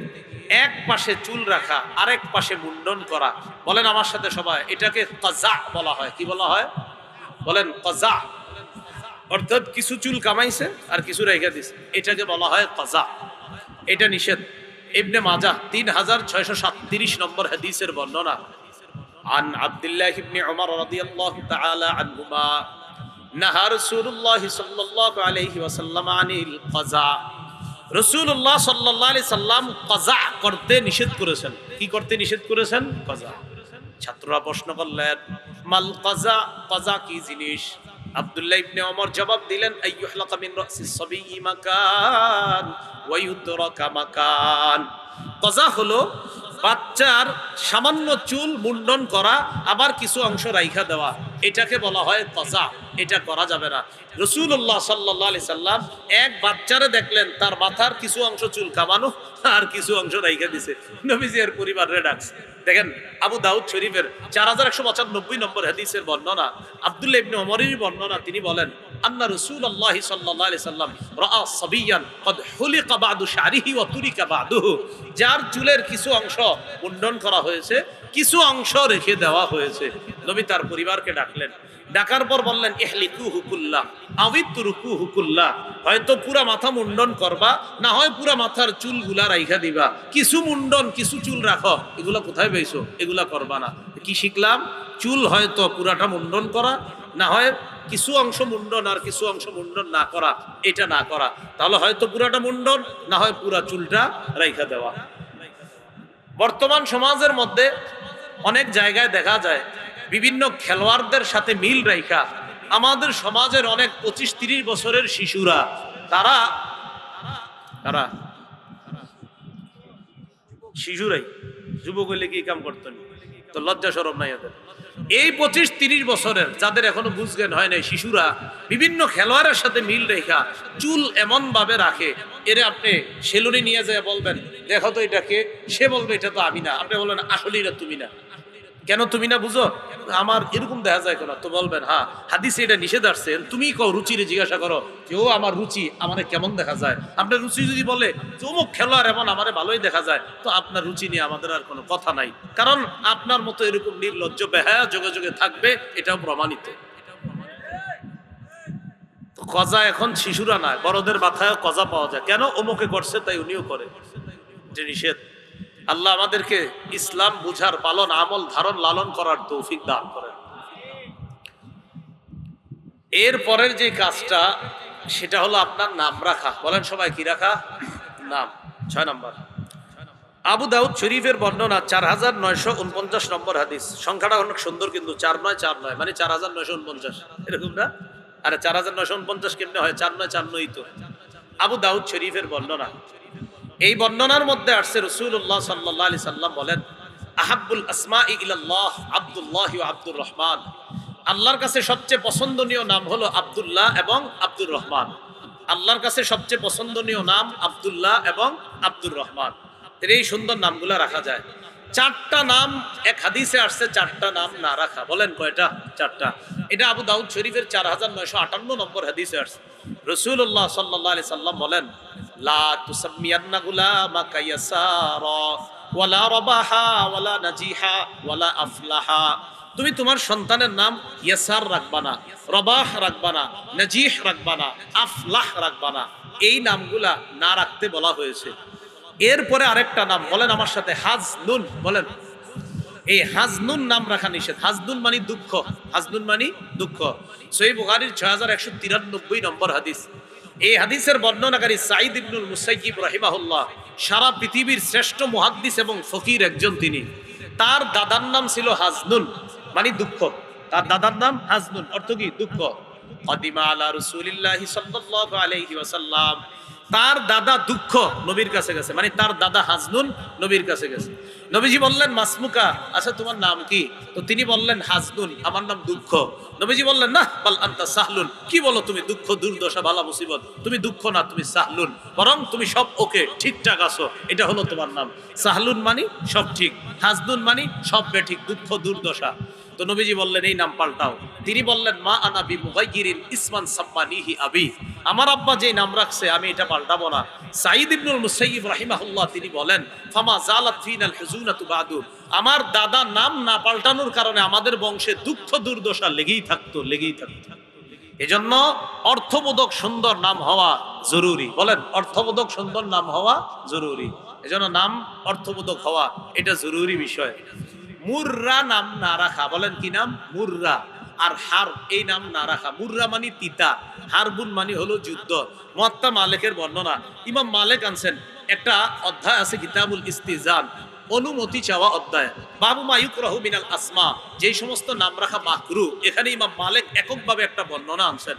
এক পাশে চুল রাখা, আরেক পাশে মুন্ডন করা। বলেন আমার সাথে সবাই, এটাকে কাজা বলা হয়। কি বলা হয়? বলেন কাজা। অর্থাৎ কিছু চুল কামাইছে আর কিছু রেখে দিছে, এটাকে বলা হয় কাজা। এটা নিষেধ। ইবনে মাজাহ 3637 নম্বর হাদিসের বর্ণনা। আন আব্দুল্লাহ ইবনে উমর রাদিয়াল্লাহু তাআলা আনহুমা নাহা রাসূলুল্লাহ সাল্লাল্লাহু আলাইহি ওয়াসাল্লাম আনিল কাজা, রাসূলুল্লাহ সাল্লাল্লাহু আলাইহি সাল্লাম কাজা করতে নিষেধ করেছেন। কি করতে নিষেধ করেছেন? কাজা। ছাত্ররা প্রশ্ন করলেন, মাল কাজা, কাজা কি জিনিস? আব্দুল্লাহ ইবনে ওমর জবাব দিলেন, আইয়ুহলাকা মিন রাসিস সাবিয়্যি মাকান ওয়া ইউতরাকা মাকান। কাজা হলো বাচ্চার সামান্য চুল মুন্ডন করা, আবার কিছু অংশ রাইখা দেওয়া, এটাকে বলা হয় কাজা। এটা করা যাবে না। রাসূলুল্লাহ সাল্লাল্লাহু আলাইহি সাল্লাম এক বাচ্চারে দেখলেন, তার মাথার কিছু অংশ চুল কামানো আর কিছু অংশ রাইখা দিছে। নবীজি এর পরিবারে ডাকছে। দেখেন আবু দাউদ শরীফের 4195 নম্বর হাদিসের বর্ণনা, আব্দুল্লাহ ইবনে ওমরের বর্ণনা। তিনি বলেন, আন্না রাসূলুল্লাহ সাল্লাল্লাহু আলাইহি সাল্লাম রাআ সাবিয়ান ক্বাদ হুলিকা বা'দু শারিহি ওয়া তুরিকা বা'দুহু, যার চুলের কিছু অংশ মুন্ডন করা হয়েছে, কিছু অংশ রেখে দেওয়া হয়েছে। নবী তার পরিবারকে ডাকলেন, ডাকার পর বললেন, ইহলিকুহু কুল্লাহ আবিতুরকুহু কুল্লাহ, হয়তো পুরা মাথা মুন্ডন করবা, না হয় পুরা মাথার চুলগুলা রাইখা দিবা। কিছু মুন্ডন কিছু চুল রাখো, এগুলা কোথায় পাইছো? এগুলা করবা না। কি শিখলাম? চুল হয়তো পুরাটা মুন্ডন করা, না হয় কিছু অংশ মুন্ডন আর কিছু অংশ মুন্ডন না করা, এটা না করা। তাহলে হয়তো পুরাটা মুন্ডন, না হয় পুরা চুলটা রাইখা দেওয়া। বর্তমান সমাজের মধ্যে অনেক জায়গায় দেখা যায় বিভিন্ন খেলোয়াড়দের সাথে মিল রাইখা আমাদের সমাজের অনেক 25-30 বছরের শিশুরা, তারা শিশুরাই, যুবক হইলে কি কাম করতেন? তো লজ্জা শরম নাই এদের। এই 25-30 বছরের যাদের এখনো বুঝজ্ঞান হয় নাই, শিশুরা বিভিন্ন খেলোয়াড়ের সাথে মিল রেখা চুল এমন ভাবে রাখে, এরে আপনি সেলুনে নিয়ে যায় বলবেন, দেখো তো এটাকে, সে বলবে এটা তো আমি না, আপনি বলবেন আসলে এটা তুমি না। কেন তুমি না বুঝো? আমার এরকম দেখা যায় কেন? তো বলবেন হ্যাঁ হাদিসে এটা নিষেধ আসছে, তুমি কও রুচিরে জিজ্ঞাসা করো যে ও আমার রুচি আমারে কেমন দেখা যায়। আপনার রুচি যদি বলে যে অমুক খেলোয়াড় এমন আমারে ভালোই দেখা যায়, তো আপনার রুচি নিয়ে আমাদের আর কোনো কথা নাই, কারণ আপনার মতো এরকম নির্লজ্জ বেহায়া যোগে যোগে থাকবে, এটাও প্রমাণিত। কজা এখন শিশুরা না, বড়দের মাথায় কজা পাওয়া যায়, কেন? অমুকে করছে তাই উনিও করে, যে নিষেধ। আল্লাহ আমাদেরকে ইসলাম বুঝার, পালন, আমল, ধারণ, লালন করার তৌফিক দান করেন। এর পরের যে কাজটা সেটা হলো আপনার নাম রাখা। বলেন সবাই, কি রাখা? নাম। 6 নম্বর, আবু দাউদ শরীফের বর্ণনা 4949 নম্বর হাদিস। সংখ্যাটা অনেক সুন্দর কিন্তু, 4949 মানে 4949, এরকম না? আরে 4949 কেমনে হয়? 4949 তো। আবু দাউদ শরীফের বর্ণনা, এই বর্ণনার মধ্যে আসছে রাসূলুল্লাহ সাল্লাল্লাহু আলাইহি সাল্লাম বলেন, আহাব্বুল আসমাই ইলাল্লাহ আব্দুল্লাহ ওয়া আব্দুর রহমান। আল্লাহর কাছে সবচেয়ে পছন্দনীয় নাম হলো আব্দুল্লাহ এবং আব্দুর রহমান। আল্লাহর কাছে সবচেয়ে পছন্দনীয় নাম আব্দুল্লাহ এবং আব্দুর রহমান। এই সুন্দর নামগুলা রাখা যায়। 4টা নাম এক হাদিসে আসছে, 4টা নাম না রাখা। বলেন কয়টা? 4টা। এটা আবু দাউদ শরীফের 4958 নম্বর হাদিসে আসছে। রাসূলুল্লাহ সাল্লাল্লাহু আলাইহি সাল্লাম বলেন, লা তুসাম্মিয়ান্না গুলামাকা ইয়াসারা ওয়ালা রাবাহা ওয়ালা নাজিহা ওয়ালা আফলাহা। তুমি তোমার সন্তানের নাম ইয়াসার রাখবা না, রবাহ রাখবা না, নাজিহ রাখবা না, আফলাহ রাখবা না। এই নামগুলা না রাখতে বলা হয়েছে। এরপরে আরেকটা নাম, বলেন আমার সাথে, হাজনুন। বলেন, এই হাজনুন নাম রাখা নিষেধ। হাজনুন মানে দুঃখ, হাজনুন মানে দুঃখ। সহিহ বুখারীর 6193 নম্বর হাদিস। এই হাদিসের বর্ণনাকারী সাঈদ ইবনুল মুসাইয়িব রাহিমাহুল্লাহ, সারা পৃথিবীর শ্রেষ্ঠ মুহাদ্দিস এবং ফকির একজন তিনি। তার দাদার নাম ছিল হাজনুন মানে দুঃখ। তার দাদার নাম হাজনুন, অর্থ কি? দুঃখ। কদিমা আলা রাসূলিল্লাহি সাল্লাল্লাহু আলাইহি ওয়াসাল্লাম, তার দাদা দুঃখ নবীর কাছে গেছে, মানে তার দাদা হাজনুন নবীর কাছে গেছে। নবীজি বললেন, মাসমুকা, আচ্ছা তোমার নাম কি? তো তিনি বললেন, হাজনুন, আমার নাম দুঃখ। নবীজি বললেন, না বাল আনতা সাহলুন, কি বলো তুমি? দুঃখ, দুর্দশা, বালা মুসিবত, তুমি দুঃখ না, তুমি সাহলুন, বরং তুমি সব ওকে, ঠিকঠাক আছো, এটা হলো তোমার নাম। সাহলুন মানে সব ঠিক, হাজনুন মানে সব বেঠিক, দুঃখ দুর্দশা। তো নবীজি বললেন, এই নাম পাল্টাও। তিনি বললেন, মা আনা বিমুগাইয়িরিন ইসমান সাম্মানিহি আবি, আমার আব্বা যে নাম রাখছে আমি এটা পাল্টাবো না। সাঈদ ইবনুল মুসাইয়িব রাহিমাহুল্লাহ তিনি বলেন, ফামা জালাত ফিনাল হুজুনাতু বাদু, আমার দাদা নাম না পাল্টানোর কারণে আমাদের বংশে দুঃখ দুর্দশা লেগেই থাকতো, লেগেই থাকতো। এজন্য অর্থবোধক সুন্দর নাম হওয়া জরুরি। বলেন, অর্থবোধক সুন্দর নাম হওয়া জরুরি। এজন্য নাম অর্থবোধক হওয়া এটা জরুরি বিষয়। মুররা নাম না রাখা। বলেন, কি নাম? মুররা। আর হার, এই নাম না রাখা। মুররা মানে তিতা, হারবুন মানে হলো যুদ্ধ। মুয়াত্তা মালিকের বর্ণনা, ইমাম মালিক আনছেন, একটা অধ্যায় আছে কিতাবুল ইস্তিজান, অনুমতি চাওয়া অধ্যায়, বাবু মা ইউকরাহু মিনাল আসমা, যেই সমস্ত নাম রাখা মাকরু। এখানে ইমাম মালিক এককভাবে একটা বর্ণনা আনছেন।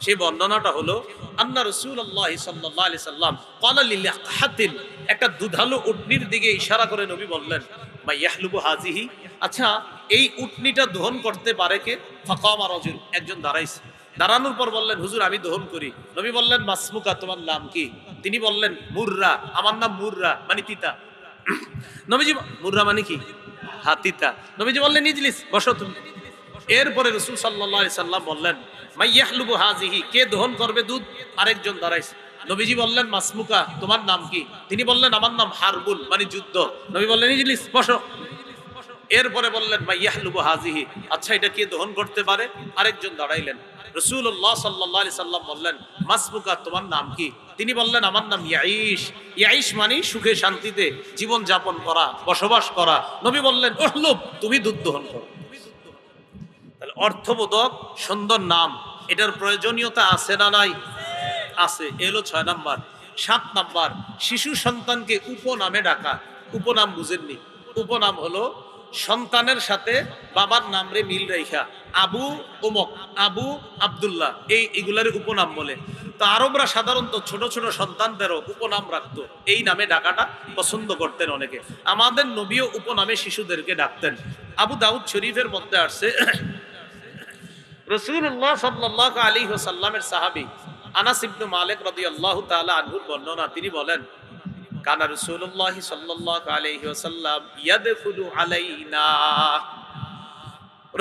সেই বর্ণনাটা হলো, আন্না রাসূলুল্লাহ সাল্লাল্লাহু আলাইহি সাল্লাম ক্বালা লিল হাতিন, একটা দুধালো উটনির দিকে ইশারা করে নবী বললেন, মা ইয়াহলুবু হাযিহি, আচ্ছা এই উটনিটা দহন করতে পারে কে? ফাকামা রাজুল, একজন দাঁড়াইছে। দাঁড়ানোর পর বললেন, হুজুর আমি দহন করি। নবী বললেন, মাসমুকা, তোমার নাম কি? তিনি বললেন, মুররা, আমার নাম মুররা মানে তিতা। নবীজি, মুররা মানে কি? হ্যাঁ, তিতা। নবীজি বললেন, ইজলিস, বসো তুমি। এরপরে রাসূল সাল্লাল্লাহু আলাইহি সাল্লাম বললেন, মাইয়াহলুবু হাযিহি, কে দহন করবে দুধ? আরেকজন দাঁড়াইছে। নবীজি বললেন, মাসমুকা, তোমার নাম কি? তিনি বললেন, আমার নাম হারবুল মানে যুদ্ধ। নবী বললেন, ইজলিস, বসো। এরপরে বললেন, মাইয়াহলুবু হাযিহি, আচ্ছা এটা কে দহন করতে পারে? আরেকজন দাঁড়াইলেন। রাসূলুল্লাহ সাল্লাল্লাহু আলাইহি সাল্লাম বললেন, মাসমুকা, তোমার নাম কি? তিনি বললেন, আমার নাম ইয়াঈশ। ইয়াঈশ মানে সুখে শান্তিতে জীবন যাপন করা, বসবাস করা। নবী বললেন, উহলুব, তুমি দুধ দহন করো। তাহলে অর্থবোধক সুন্দর নাম, এটার প্রয়োজনীয়তা আছে না নাই? আছে। এলো 6 নাম্বার। 7 নাম্বার, শিশু সন্তানকে উপনামে ডাকা। উপনাম বুঝেননি? উপনাম হলো সন্তানের সাথে বাবার নাম রে মিল রেখা, আবু ওমক, আবু আব্দুল্লাহ, এগুলার উপনাম বলে। তো আরবরা সাধারণত ছোট ছোট সন্তানদেরও উপনাম রাখতো, এই নামে ডাকাটা পছন্দ করতেন অনেকে। আমাদের নবীও উপনামে শিশুদেরকে ডাকতেন। আবু দাউদ শরীফের মধ্যে আসছে, রাসূলুল্লাহ সাল্লাল্লাহু আলাইহি ওয়াসাল্লামের সাহাবী আনাস ইবনে মালিক রাদিয়াল্লাহু তাআলা আনহুর বর্ণনা, তিনি বলেন, কানা রাসূলুল্লাহ সাল্লাল্লাহু আলাইহি ওয়াসাল্লাম ইয়াদখুলু আলাইনা,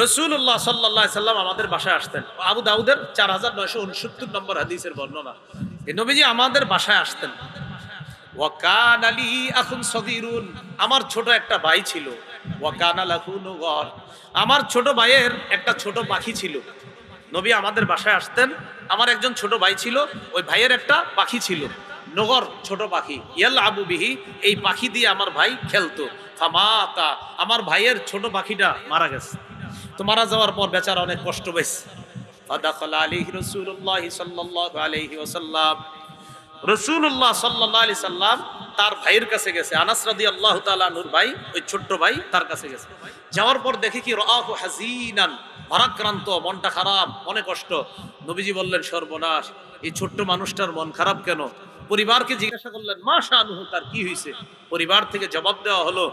রাসূলুল্লাহ সাল্লাল্লাহু আলাইহি সাল্লাম আমাদের বাসায় আসতেন। আবু দাউদের 4969 নম্বর হাদিসের বর্ণনা। এই নবীজি আমাদের বাসায় আসতেন। ওয়া কানা লি আখুন সগীরুন, আমার ছোট একটা ভাই ছিল। ওয়া কানা লাহু নুগর, আমার ছোট ভাইয়ের একটা ছোট পাখি ছিল। নবী আমাদের বাসায় আসতেন, আমার একজন ছোট ভাই ছিল, ওই ভাইয়ের একটা পাখি ছিল, নগর ছোট পাখি। ইয়াল আবু বিহি, এই পাখি দিয়ে আমার ভাই খেলতো। ফামাতা, আমার ভাইয়ের ছোট পাখিটা মারা গেছে। তো মারা যাওয়ার পর বেচারা অনেক কষ্ট পেয়েছে। ফাদাখালা আলাইহি রাসূলুল্লাহ সাল্লাল্লাহু আলাইহি ওয়াসাল্লাম, রাসূলুল্লাহ সাল্লাল্লাহু আলাইহি সাল্লাম তার ভাইয়ের কাছে গেছে। আনাস রাদিয়াল্লাহু তাআলা আনহুর ভাই, ওই ছোট্ট ভাই তার কাছে গেছে। যাওয়ার পর দেখে কি রাআহু হাযিনান, ভারাক্রান্ত, মনটা খারাপ, মনে কষ্ট। নবীজি বললেন, সর্বনাশ, এই ছোট্ট মানুষটার মন খারাপ কেন? পরিবারকে জিজ্ঞাসা করলেন, মা শানুহু, তার কি হয়েছে? পরিবার থেকে জবাব দেওয়া হলো,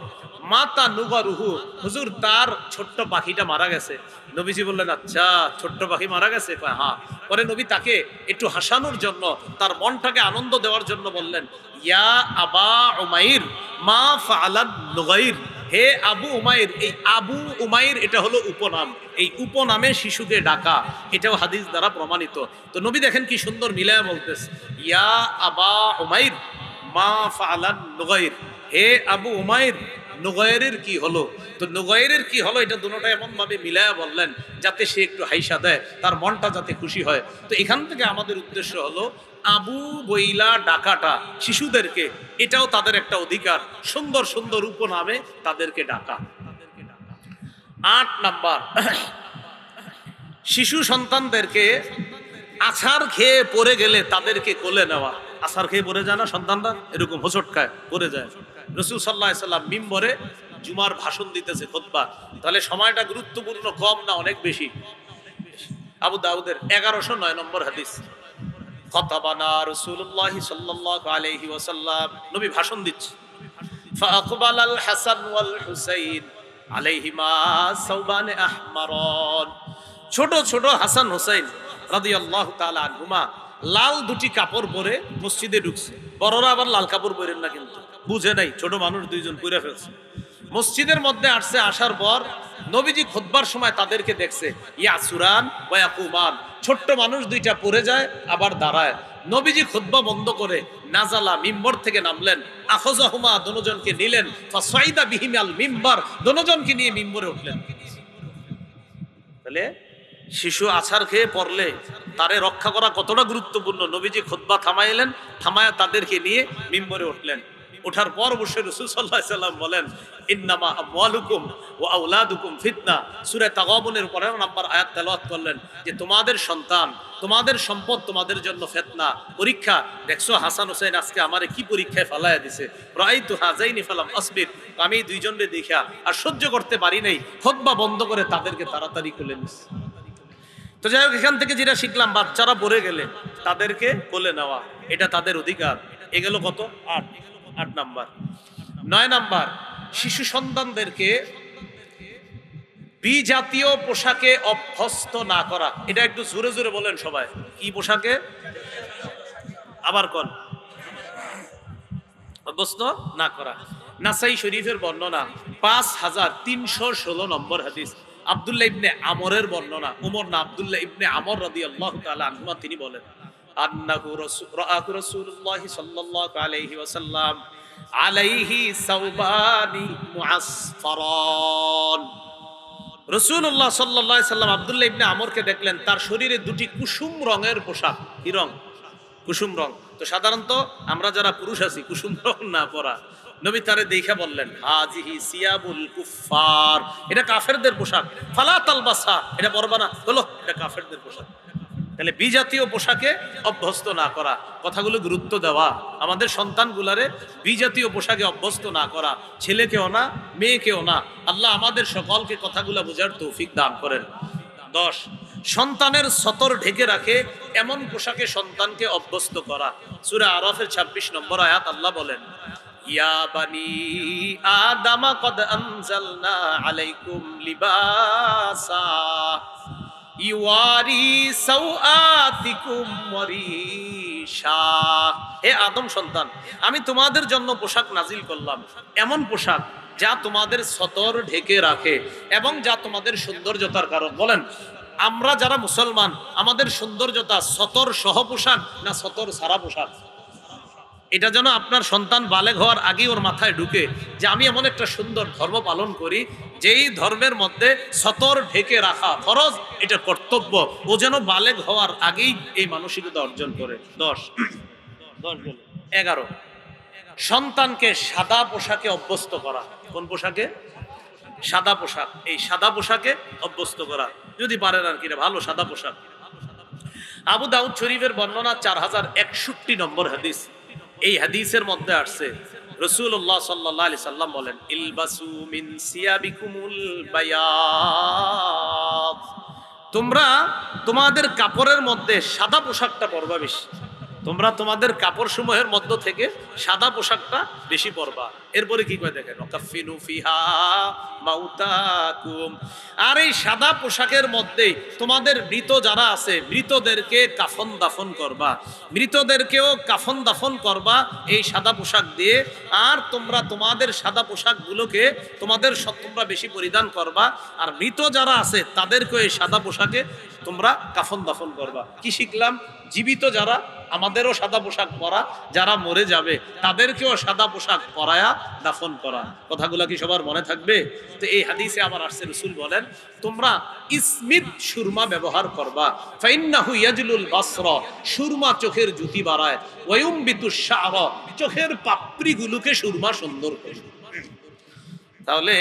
মাতা নুগারুহু, হুজুর তার ছোট্ট পাখিটা মারা গেছে। নবীজি বললেন, আচ্ছা ছোট্ট পাখি মারা গেছে? হ্যাঁ। পরে নবী তাকে একটু হাসানোর জন্য, তার মনটাকে আনন্দ দেওয়ার জন্য বললেন, ইয়া আবা উমাইর মা ফাআলান নুগাইর, হে আবু উমাইর। এই আবু উমাইর এটা হলো উপনাম, এই উপনামে শিশুকে ডাকা, এটাও হাদিস দ্বারা প্রমাণিত। তো নবী দেখেন কি সুন্দর মিলায়া বলতেছে, ইয়া আবা উমাইর মা ফাআলান নুগাইর, হে আবু উমাইর নুগাইরের কি হলো? তো নুগাইরের কি হলো এটা দুটোটা এমন ভাবে মিলায়া বললেন যাতে সে একটু হাইসা দেয়, তার মনটা যাতে খুশি হয়। তো এখান থেকে আমাদের উদ্দেশ্য হলো আবু বইলা ডাকাটা শিশুদেরকে, এটাও তাদের একটা অধিকার, সুন্দর সুন্দর উপনামে তাদেরকে ডাকা। 8 নাম্বার, শিশু সন্তানদেরকে আছাড় খেয়ে পড়ে গেলে তাদেরকে কোলে নেওয়া। আছাড় খেয়ে পড়ে যায় না সন্তানরা, এরকম হোঁচট খায় পড়ে যায়। রাসূল সাল্লাল্লাহু আলাইহি সাল্লাম মিম্বরে জুমার ভাষণ দিতেছে, খুতবা, তাহলে সময়টা গুরুত্বপূর্ণ কম না অনেক বেশি? আবু দাউদের 1109 নম্বর হাদিস। খতাবানা রাসূলুল্লাহ সাল্লাল্লাহু আলাইহি ওয়াসাল্লাম, নবী ভাষণ দিচ্ছে। ফাআকবালাল হাসান ওয়াল হুসাইন আলাইহিমা সাওবান আহমারান, ছোট ছোট হাসান হুসাইন রাদিয়াল্লাহু তাআলা আনহুমা লাল দুটি কাপড় পরে মসজিদে ঢুকছে। বড়রা আবার লাল কাপড় পরেন না, কিন্তু বুঝে নাই, ছোট মানুষ দুইজন পরে ফেলছে। মসজিদের মধ্যে আসছে, আসার পর নবীজি খুতবার সময় তাদেরকে দেখছে, ইয়াসুরান ওয়া ইয়াকুমান, ছোট্ট মানুষ দুইটা পড়ে যায় আবার দাঁড়ায়। নবীজি খুতবা বন্ধ করে নাজালা, মিম্বর থেকে নামলেন, আখযাহুমা, দুজনকে নিলেন, ফাসাইদা বিহিমাল মিম্বার, দুজনকে নিয়ে মিম্বরে উঠলেন। তাহলে শিশু আছাড় খেয়ে পড়লে তারে রক্ষা করা কতটা গুরুত্বপূর্ণ। নবীজি খুতবা থামাইলেন, থামায়া তাদেরকে নিয়ে মিম্বরে উঠলেন। ওঠার পর অবশ্যই রাসূল সাল্লাল্লাহু আলাইহি সাল্লাম বলেন, ইন্নামা আমওয়ালুকুম ওয়া আওলাদুকুম ফিতনা। সূরা তাগাবুনের 15 নম্বর আয়াত তেলাওয়াত করলেন যে তোমাদের সন্তান, তোমাদের সম্পদ তোমাদের জন্য ফিতনা, পরীক্ষা। দেখছো হাসান হোসেন আজকে আমারে কি পরীক্ষায় ফালায়া দিছে। রাআইতু হাযাইনি ফালাম আসবির, আমি দুইজনকে দেখা আর সহ্য করতে পারি নাই, খুতবা বন্ধ করে তাদেরকে তাড়াতাড়ি কোলে নিছি। তো যাই হোক, এখান থেকে যেটা শিখলাম, বাচ্চারা পড়ে গেলে তাদেরকে কোলে নেওয়া, এটা তাদের অধিকার। এ গেল কত? 8 নাম্বার। 9 নাম্বার, শিশু সন্তানদেরকে বিজাতীয় পোশাকে অভ্যস্ত না করা। এটা একটু জোরে জোরে বলেন সবাই, কি পোশাকে? আবার কোন? অভ্যস্ত না করা। নাসাই শরীফের বর্ণনা 5316 নম্বর হাদিস। আব্দুল্লাহ ইবনে আমরের বর্ণনা, ওমর না আব্দুল্লাহ ইবনে আমর রাদিয়াল্লাহু তাআলা আনহুমা, তিনি বলেন, আন্নাহু রাসূলুল্লাহ সাল্লাল্লাহু আলাইহি ওয়াসাল্লাম আলাইহি সাওবানি মুআসফারান। রাসূলুল্লাহ সাল্লাল্লাহু আলাইহি সাল্লাম আব্দুল্লাহ ইবনে আমরকে দেখলেন, তার শরীরে দুটি কুসুম রঙের পোশাক। কি রং? কুসুম রং। তো সাধারণত আমরা যারা পুরুষ আছি কুসুম রং না পরা। নবী তারে দেখে বললেন, হাজিহি সিয়াবুল কুফার, এটা কাফেরদের পোশাক। ফালা তালবাসা, এটা পরবা না, হলো এটা কাফেরদের পোশাক। তাহলে বিজাতীয় পোশাকে অভ্যস্ত না করা, কথাগুলো গুরুত্ব দেওয়া, আমাদের সন্তানগুলারে বিজাতীয় পোশাকে অভ্যস্ত না করা, ছেলেকেও না মেয়েকেও না। আল্লাহ আমাদের সকলকে কথাগুলো বোঝার তৌফিক দান করেন। 10, সন্তানের সতর ঢেকে রাখে এমন পোশাকে সন্তানকে অভ্যস্ত করা। সূরা আরাফের 26 নম্বর আয়াত, আল্লাহ বলেন, ইয়া বানি আদামা কদ আনজালনা আলাইকুম লিবাসা ইওয়ারি সাওআতিকুম ওয়ারিশা। হে আদম সন্তান, আমি তোমাদের জন্য পোশাক নাজিল করলাম, এমন পোশাক যা তোমাদের সতর ঢেকে রাখে এবং যা তোমাদের সৌন্দর্যতার কারণ। বলেন, আমরা যারা মুসলমান আমাদের সৌন্দর্যতা সতর সহ পোশাক না সতর সারা পোশাক? এটা যেন আপনার সন্তান বালেগ হওয়ার আগেই ওর মাথায় ঢুকে যে আমি এমন একটা সুন্দর ধর্ম পালন করি যেই ধর্মের মধ্যে সতর ঢেকে রাখা ফরজ, এটা কর্তব্য। ও যেন বালেগ হওয়ার আগেই এই মানসিকতা অর্জন করে। 10 11 সন্তানকে সাদা পোশাকে অভ্যস্ত করা। কোন পোশাকে? সাদা পোশাক। এই সাদা পোশাকে অভ্যস্ত করা যদি পারেন আর কি, ভালো সাদা পোশাক। আবু দাউদ শরীফের বর্ণনা 4061 নম্বর হাদিস। এই হাদিসের মধ্যে আসছে রাসূলুল্লাহ সাল্লাল্লাহু আলাইহি সাল্লাম বলেন, ইলবাসু মিন সিয়াবিকুমুল বায়াদ, তোমরা তোমাদের কাপড়ের মধ্যে সাদা পোশাকটা পরবা বেশি। তোমরা তোমাদের কাপড় সমূহের মধ্য থেকে সাদা পোশাকটা বেশি পরবা। এরপরে কি কয় দেখেন, ওয়াকাফিনু ফিহা মাউতাকুম, আর এই সাদা পোশাকের মধ্যেই তোমাদের মৃত যারা আছে মৃতদেরকে কাফন দাফন করবা, মৃতদেরকেও কাফন দাফন করবা এই সাদা পোশাক দিয়ে। আর তোমরা তোমাদের সাদা পোশাকগুলোকে তোমরা বেশি পরিধান করবা, আর মৃত যারা আছে তাদেরকেও এই সাদা পোশাকে তোমরা কাফন দাফন করবা। কি শিখলাম? জীবিত যারা আমাদেরও সাদা পোশাক পরা, যারা মরে যাবে তাদেরকেও সাদা পোশাক পরায়া দাফন করা। কথাগুলো কি সবার মনে থাকবে? তো এই হাদিসে আবার আসছে, রাসূল বলেন তোমরা ইসমিত সুরমা ব্যবহার করবা, ফাইন্নাহু ইয়াজলুল বাসরা, সুরমা চোখের জ্যোতি বাড়ায়, ওয়ায়ুমবিতুশ শা'রা, চোখের পাপড়িগুলোকে সুরমা সুন্দর করে। তাহলে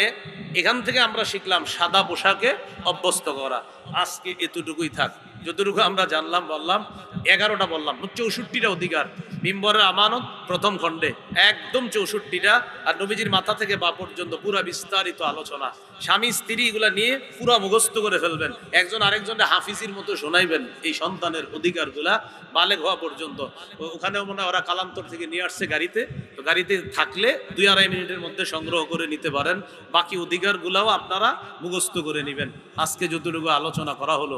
এখান থেকে আমরা শিখলাম সাদা পোশাকে অভ্যস্ত করা। আজকে এতটুকুই থাক, যতটুকু আমরা জানলাম বললাম। 11টা বললাম, 64টা অধিকার মিম্বরের আমানত প্রথম খণ্ডে, একদম 64টা। আর নবীজির মাথা থেকে পা পর্যন্ত পুরা বিস্তারিত আলোচনা। স্বামী স্ত্রী এগুলা নিয়ে পুরা মুখস্থ করে ফেলবেন, একজন আরেকজনের হাফিজির মতো শোনাইবেন এই সন্তানের অধিকারগুলা বালেগ হওয়া পর্যন্ত। ওখানেও মনে হয় ওরা কালান্তর থেকে নিয়ে আসছে গাড়িতে, তো গাড়িতে থাকলে 2-2.5 মিনিটের মধ্যে সংগ্রহ করে নিতে পারেন। বাকি অধিকারগুলাও আপনারা মুখস্থ করে নেবেন। আজকে যতটুকু আলোচনা করা হলো